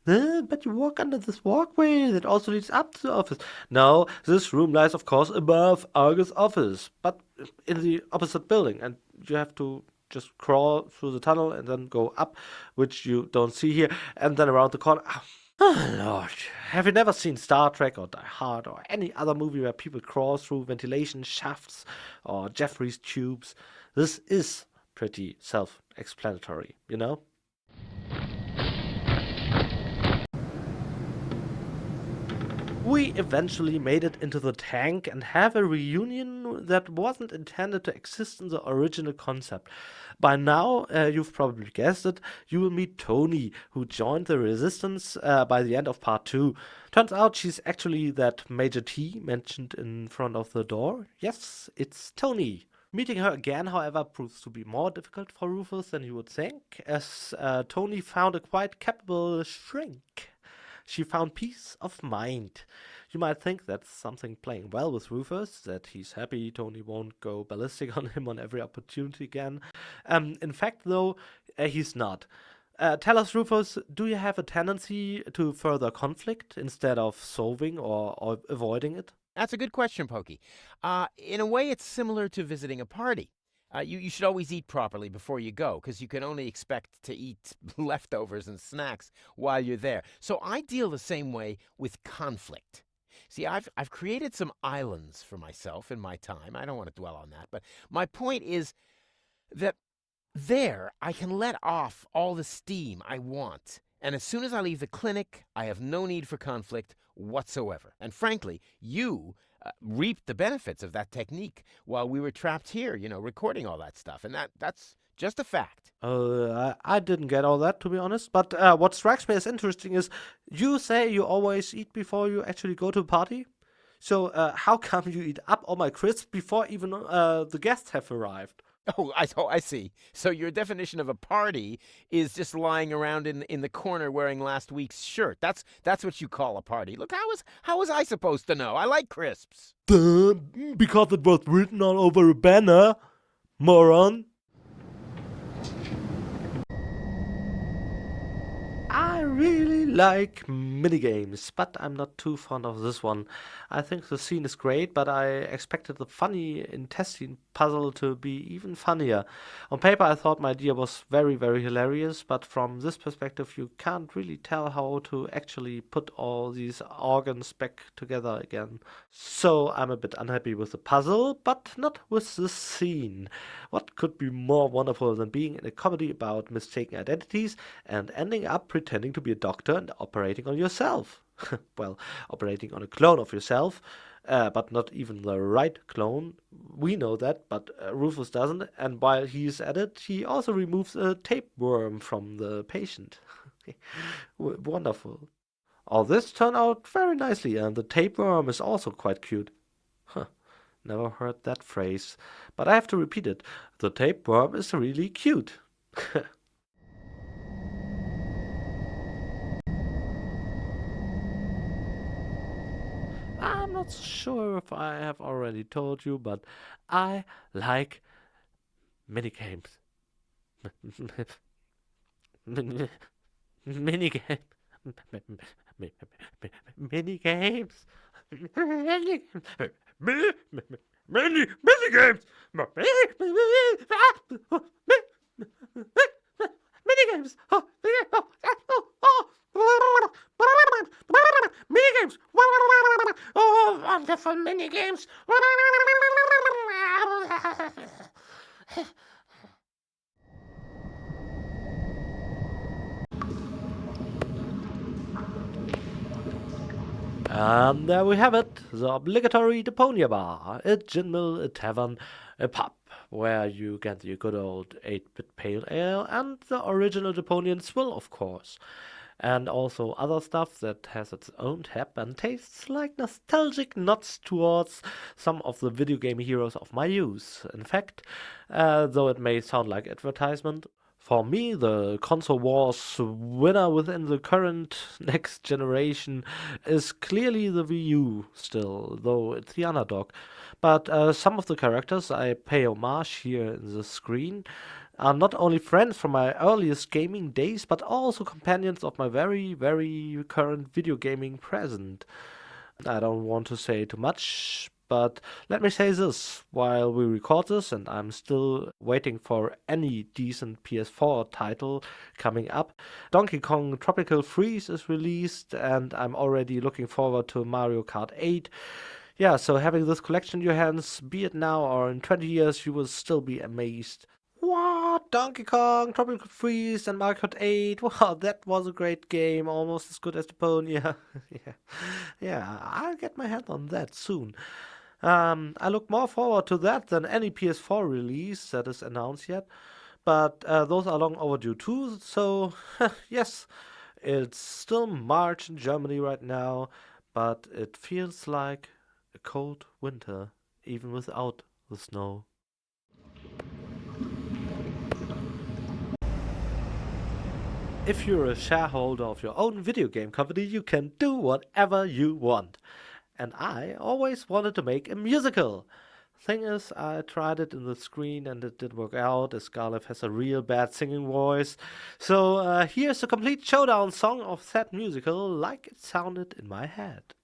But you walk under this walkway that also leads up to the office. No, this room lies, of course, above Argus' office, but in the opposite building, and you have to just crawl through the tunnel and then go up, which you don't see here, and then around the corner. Oh, Lord. Have you never seen Star Trek or Die Hard or any other movie where people crawl through ventilation shafts or Jeffrey's tubes? This is pretty self-explanatory, you know? We eventually made it into the tank and have a reunion that wasn't intended to exist in the original concept. By now, you've probably guessed it, you will meet Tony, who joined the Resistance by the end of part 2. Turns out she's actually that Major T mentioned in front of the door. Yes, it's Tony. Meeting her again, however, proves to be more difficult for Rufus than you would think, as Tony found a quite capable shrink. She found peace of mind. You might think that's something playing well with Rufus, that he's happy Tony won't go ballistic on him on every opportunity again. In fact, though, he's not. Tell us, Rufus, do you have a tendency to further conflict instead of solving or avoiding it? That's a good question, Pokey. In a way, it's similar to visiting a party. You should always eat properly before you go, because you can only expect to eat leftovers and snacks while you're there. So I deal the same way with conflict. See, I've created some islands for myself in my time. I don't want to dwell on that, but my point is that there I can let off all the steam I want. And as soon as I leave the clinic, I have no need for conflict whatsoever. And frankly, you reaped the benefits of that technique while we were trapped here, recording all that stuff. And that's just a fact. I didn't get all that, to be honest. But what strikes me as interesting is you say you always eat before you actually go to a party. So how come you eat up all my crisps before even the guests have arrived? Oh, I see. So your definition of a party is just lying around in the corner wearing last week's shirt. That's what you call a party. Look, how was I supposed to know? I like crisps. Because it was written all over a banner, moron. I really like minigames, but I'm not too fond of this one. I think the scene is great, but I expected the funny intestine puzzle to be even funnier. On paper, I thought my idea was very, very hilarious, but from this perspective, you can't really tell how to actually put all these organs back together again. So I'm a bit unhappy with the puzzle, but not with the scene. What could be more wonderful than being in a comedy about mistaken identities and ending up pretending to be a doctor and operating on yourself? Well, operating on a clone of yourself, but not even the right clone. We know that, but Rufus doesn't, and while he's at it, he also removes a tapeworm from the patient. Wonderful. All this turned out very nicely, and the tapeworm is also quite cute. Huh. Never heard that phrase, but I have to repeat it. The tapeworm is really cute. I'm not sure if I have already told you, but I like minigames. Minigames. Minigames. Minigames. Minigames. Minigames. Minigames. Oh, wonderful minigames. And there we have it, the obligatory Deponia bar, a gin mill, a tavern, a pub, where you get your good old 8-bit pale ale and the original Deponian swill, of course. And also other stuff that has its own tap and tastes like nostalgic nods towards some of the video game heroes of my youth. In fact, though it may sound like advertisement, for me the console wars winner within the current next generation is clearly the Wii U still, though it's the underdog. But some of the characters I pay homage here in the screen are not only friends from my earliest gaming days, but also companions of my very, very current video gaming present. I don't want to say too much, but let me say this, while we record this and I'm still waiting for any decent PS4 title coming up, Donkey Kong Tropical Freeze is released and I'm already looking forward to Mario Kart 8. Yeah, so having this collection in your hands, be it now or in 20 years, you will still be amazed. What? Donkey Kong, Tropical Freeze, and Mario Kart 8? Wow, that was a great game, almost as good as Deponia. yeah, I'll get my hand on that soon. I look more forward to that than any PS4 release that is announced yet, but those are long overdue too, so yes, it's still March in Germany right now, but it feels like a cold winter, even without the snow. If you're a shareholder of your own video game company, you can do whatever you want. And I always wanted to make a musical. Thing is, I tried it in the screen and it didn't work out, as Scarlett has a real bad singing voice. So here's a complete showdown song of that musical, like it sounded in my head.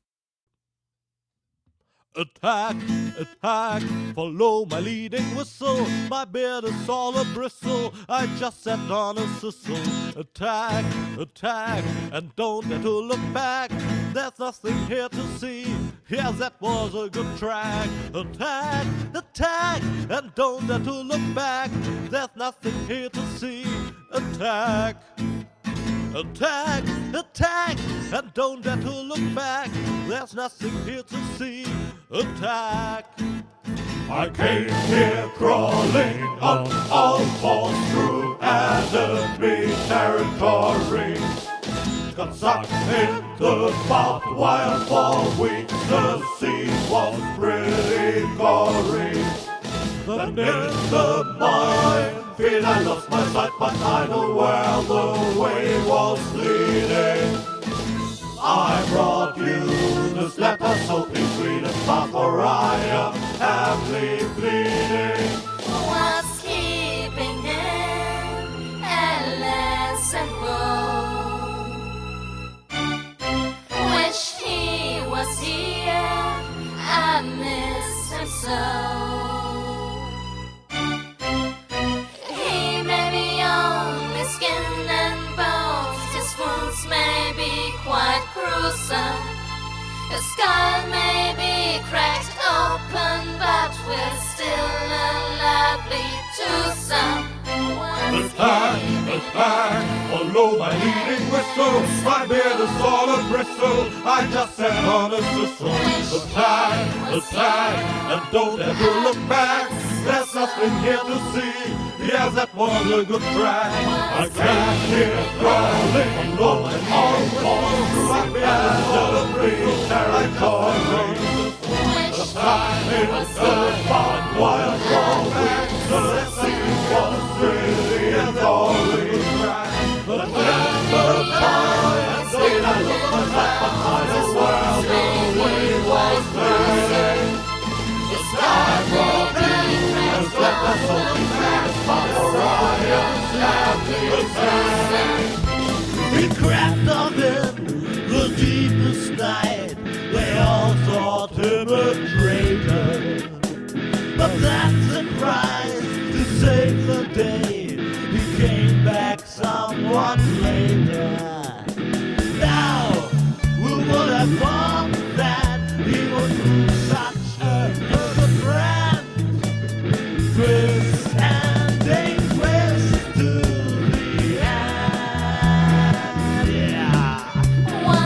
Attack, attack, follow my leading whistle. My beard is all a bristle, I just sat on a thistle. Attack, attack, and don't dare to look back. There's nothing here to see, yeah, that was a good track. Attack, attack, and don't dare to look back. There's nothing here to see. Attack, attack, attack, and don't dare to look back. There's nothing here to see. Attack. I came here crawling on all fours through enemy territory. Got sucked in the barbed wire for weeks. The scene was pretty gory. Then in the minefield I lost my sight, but I know where the way was leading. I brought you this letter, so please read it, for I am heavily bleeding. What's keeping him endless and woe? Wish he was here, I miss him so. He may be only skin and bones, his wounds may be quite gruesome. His skull may be cracked open, but we're still a lovely twosome. Attack, attack, follow my leading whistle. My beard is all a bristle, I just sat on a thistle. Attack, attack, and don't ever look back. There's nothing here to see, yeah, that was a good track. I came here crawling alone and all fours through enemy territory. Attack in the barbed wire for weeks. The scene was really gory. But when the time stayed, I looked my back behind the world. The way was turning. The sky brought me and slept my soul in fast. He crept up in the deepest night. They all thought him a traitor, but that's the price to save the day. He came back somewhat later. Now, who would have thought that he would prove such a good friend? Twist and a twist to the end. Yeah.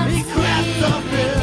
He crept up in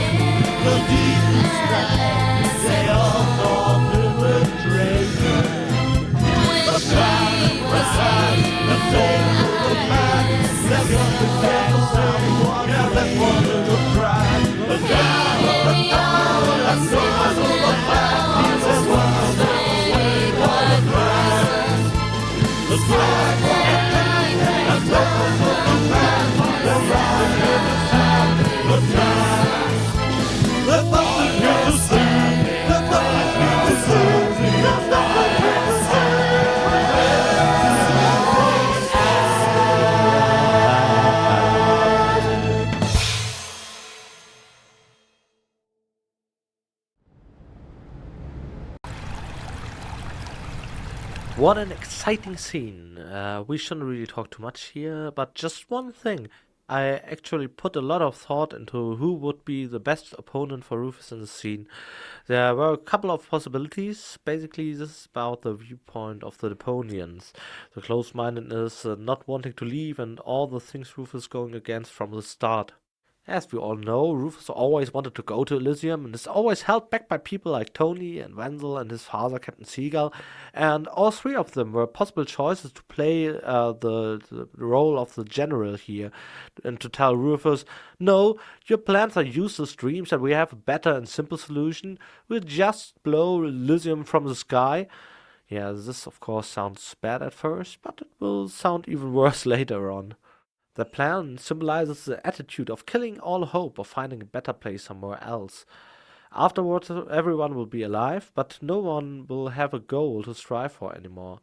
What an exciting scene. We shouldn't really talk too much here, but just one thing. I actually put a lot of thought into who would be the best opponent for Rufus in the scene. There were a couple of possibilities. Basically, this is about the viewpoint of the Deponians. The close-mindedness, not wanting to leave, and all the things Rufus is going against from the start. As we all know, Rufus always wanted to go to Elysium and is always held back by people like Tony and Wenzel and his father, Captain Seagull, and all three of them were possible choices to play the role of the general here and to tell Rufus, no, your plans are useless dreams and we have a better and simple solution. We'll just blow Elysium from the sky. Yeah, this of course sounds bad at first, but it will sound even worse later on. The plan symbolizes the attitude of killing all hope of finding a better place somewhere else. Afterwards, everyone will be alive, but no one will have a goal to strive for anymore.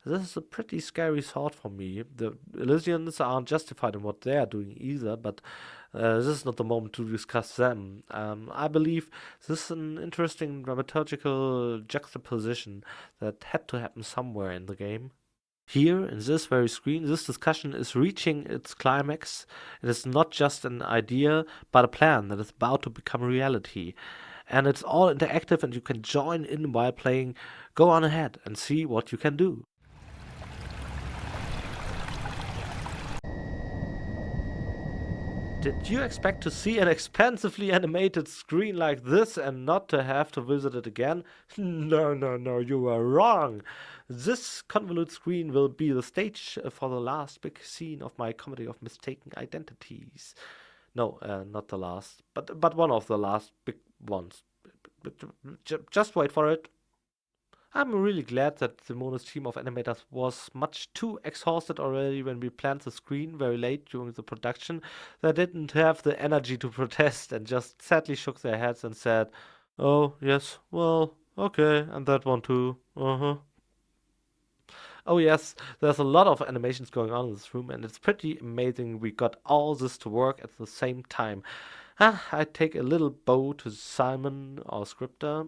This is a pretty scary thought for me. The Elysians aren't justified in what they are doing either, but this is not the moment to discuss them. I believe this is an interesting dramaturgical juxtaposition that had to happen somewhere in the game. Here, in this very screen, this discussion is reaching its climax. It is not just an idea, but a plan that is about to become reality. And it's all interactive and you can join in while playing. Go on ahead and see what you can do. Did you expect to see an expensively animated screen like this and not to have to visit it again? No, you were wrong. This convoluted screen will be the stage for the last big scene of my comedy of mistaken identities. No, not the last, but one of the last big ones. Just wait for it. I'm really glad that the Mono's team of animators was much too exhausted already when we planned the screen very late during the production. They didn't have the energy to protest and just sadly shook their heads and said, "Oh, yes, well, okay, and that one too, Oh yes, there's a lot of animations going on in this room and it's pretty amazing we got all this to work at the same time. I take a little bow to Simon, our scripter.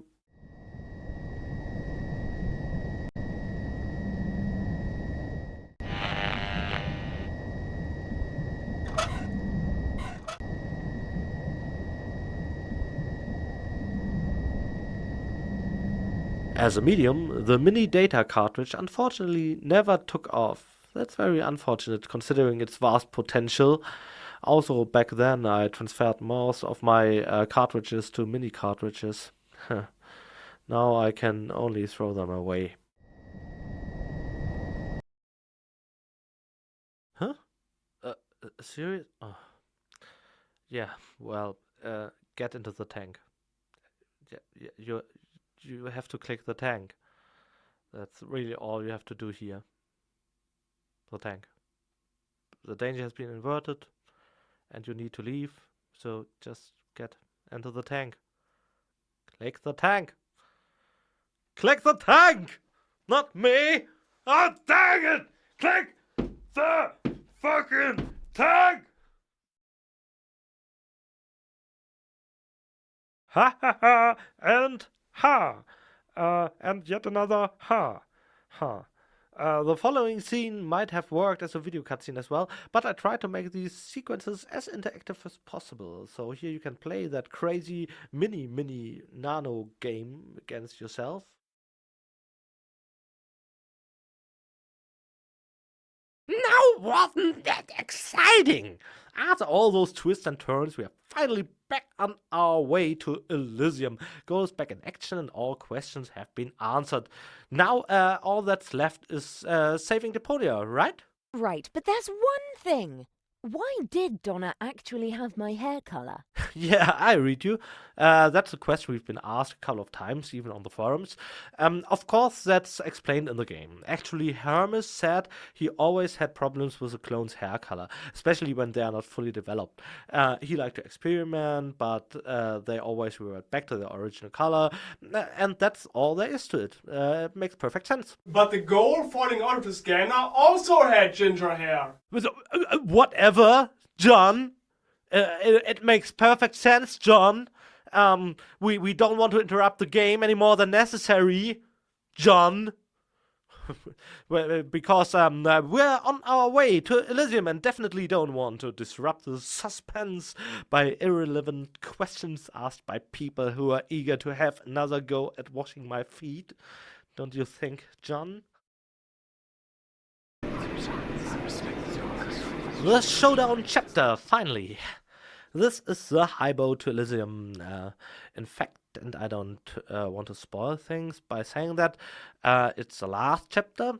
As a medium, the mini data cartridge unfortunately never took off. That's very unfortunate considering its vast potential. Also, back then I transferred most of my cartridges to mini cartridges. Now I can only throw them away. Huh? Serious? Oh. Yeah, well, get into the tank. Yeah, you have to click the tank. That's really all you have to do here. The tank. The danger has been inverted and you need to leave, so just get into the tank. Click the tank. Click the tank! Not me! Oh, dang it! Click the fucking tank! Ha ha ha! And ha! And yet another ha! Ha! The following scene might have worked as a video cutscene as well, but I tried to make these sequences as interactive as possible. So here you can play that crazy mini nano game against yourself. Now wasn't that exciting? After all those twists and turns, we are finally back on our way to Elysium. Goes back in action and all questions have been answered. Now all that's left is saving Deponia, right? Right, but there's one thing. Why did Donna actually have my hair color? Yeah, I read you. That's a question we've been asked a couple of times, even on the forums. Of course, that's explained in the game. Actually, Hermes said he always had problems with the clone's hair color, especially when they are not fully developed. He liked to experiment, but they always revert back to their original color, and that's all there is to it. It makes perfect sense. But the goal falling out of the scanner also had ginger hair. Whatever, John. It makes perfect sense, John. We don't want to interrupt the game any more than necessary, John. Well, because we're on our way to Elysium and definitely don't want to disrupt the suspense by irrelevant questions asked by people who are eager to have another go at washing my feet. Don't you think, John? The showdown chapter, finally. This is the highbow to Elysium. In fact, and I don't want to spoil things by saying that it's the last chapter.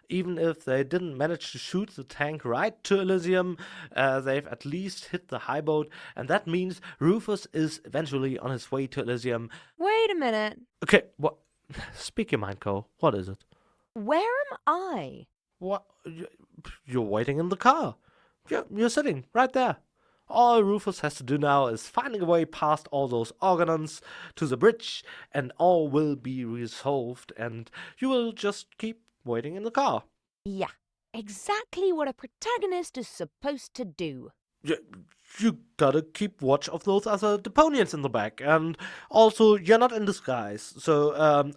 Even if they didn't manage to shoot the tank right to Elysium, they've at least hit the highboat, and that means Rufus is eventually on his way to Elysium. Wait a minute. Okay, what? Speak your mind, Cole. What is it? Where am I? What? You're waiting in the car. You're sitting right there. All Rufus has to do now is finding a way past all those organons to the bridge, and all will be resolved, and you will just keep waiting in the car. Yeah, exactly what a protagonist is supposed to do. You gotta keep watch of those other Deponians in the back, and also you're not in disguise. So,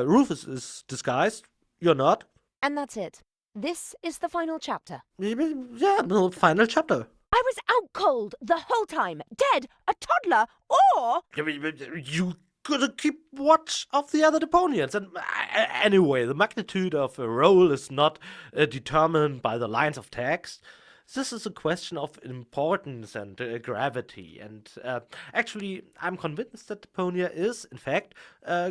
Rufus is disguised. You're not. And that's it. This is the final chapter. Yeah, the final chapter. I was out cold the whole time, dead, a toddler, or... You gotta keep watch of the other Deponians. And anyway, the magnitude of a role is not determined by the lines of text. This is a question of importance and gravity. And actually, I'm convinced that Deponia is, in fact,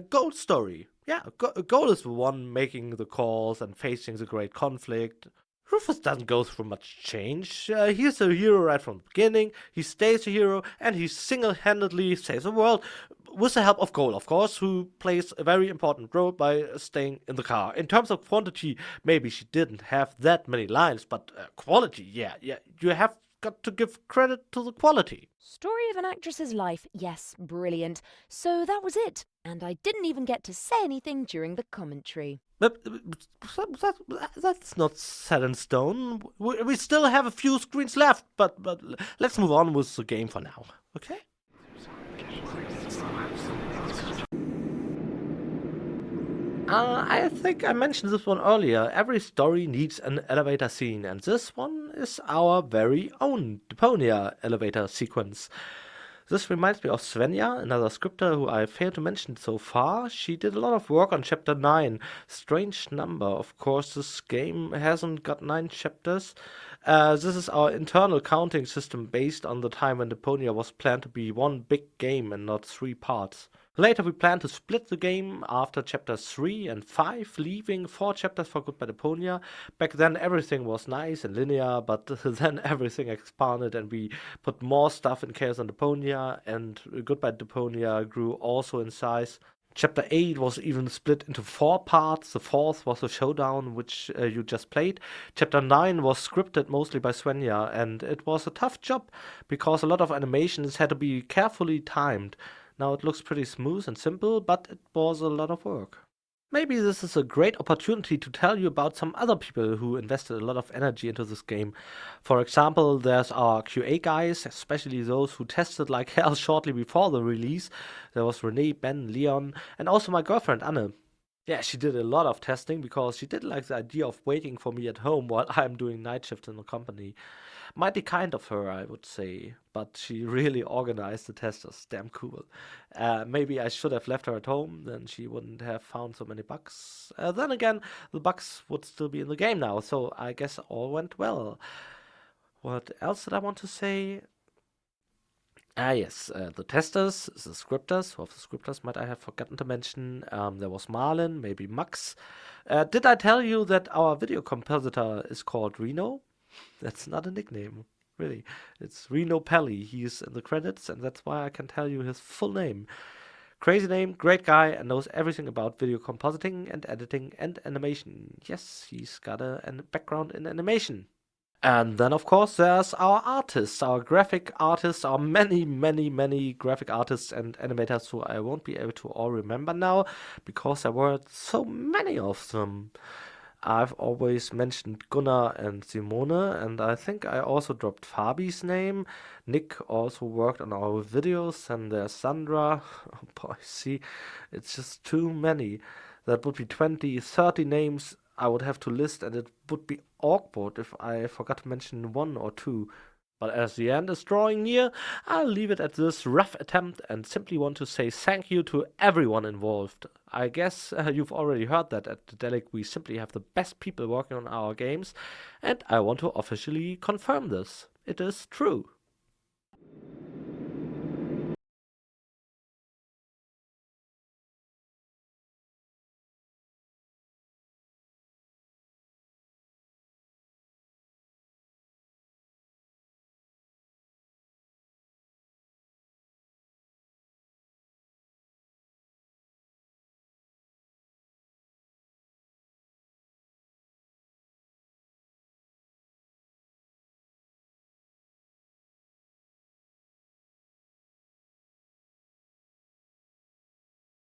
Gold's story. Yeah, Gold is the one making the calls and facing the great conflict. Rufus doesn't go through much change. He's a hero right from the beginning, he stays a hero, and he single-handedly saves the world, with the help of Cole, of course, who plays a very important role by staying in the car. In terms of quantity, maybe she didn't have that many lines, but quality, yeah, you have got to give credit to the quality. Story of an actress's life, yes, brilliant. So that was it, and I didn't even get to say anything during the commentary. That's not set in stone. We still have a few screens left, but let's move on with the game for now, okay? I think I mentioned this one earlier. Every story needs an elevator scene, and this one is our very own Deponia elevator sequence. This reminds me of Svenja, another scripter who I failed to mention so far. She did a lot of work on Chapter 9. Strange number, of course, this game hasn't got 9 chapters. This is our internal counting system based on the time when Deponia was planned to be one big game and not 3 parts. Later we plan to split the game after chapters 3 and 5, leaving 4 chapters for Goodbye Deponia. Back then everything was nice and linear, but then everything expanded and we put more stuff in Chaos on Deponia, and Goodbye Deponia grew also in size. Chapter 8 was even split into 4 parts. The 4th was a showdown, which you just played. Chapter 9 was scripted mostly by Svenja, and it was a tough job because a lot of animations had to be carefully timed. Now it looks pretty smooth and simple, but it was a lot of work. Maybe this is a great opportunity to tell you about some other people who invested a lot of energy into this game. For example, there's our QA guys, especially those who tested like hell shortly before the release. There was Renee, Ben, Leon, and also my girlfriend Anne. Yeah, she did a lot of testing because she didn't like the idea of waiting for me at home while I'm doing night shift in the company. Mighty kind of her, I would say, but she really organized the testers. Damn cool. Maybe I should have left her at home, then she wouldn't have found so many bugs. Then again, the bugs would still be in the game now, so I guess all went well. What else did I want to say? Yes, the testers, the scripters. Who of the scripters might I have forgotten to mention? There was Marlin, maybe Max. Did I tell you that our video compositor is called Reno? That's not a nickname, really. It's Reno Pelly. He's in the credits, and that's why I can tell you his full name. Crazy name, great guy, and knows everything about video compositing and editing and animation. Yes, he's got a background in animation. And then, of course, there's our artists, our graphic artists, our many graphic artists and animators who I won't be able to all remember now, because there were so many of them. I've always mentioned Gunnar and Simone, and I think I also dropped Fabi's name. Nick also worked on our videos, and there's Sandra. Oh boy, see, it's just too many. That would be 20, 30 names I would have to list, and it would be awkward if I forgot to mention one or two. But as the end is drawing near, I'll leave it at this rough attempt and simply want to say thank you to everyone involved. I guess you've already heard that at Daedalic we simply have the best people working on our games, and I want to officially confirm this. It is true.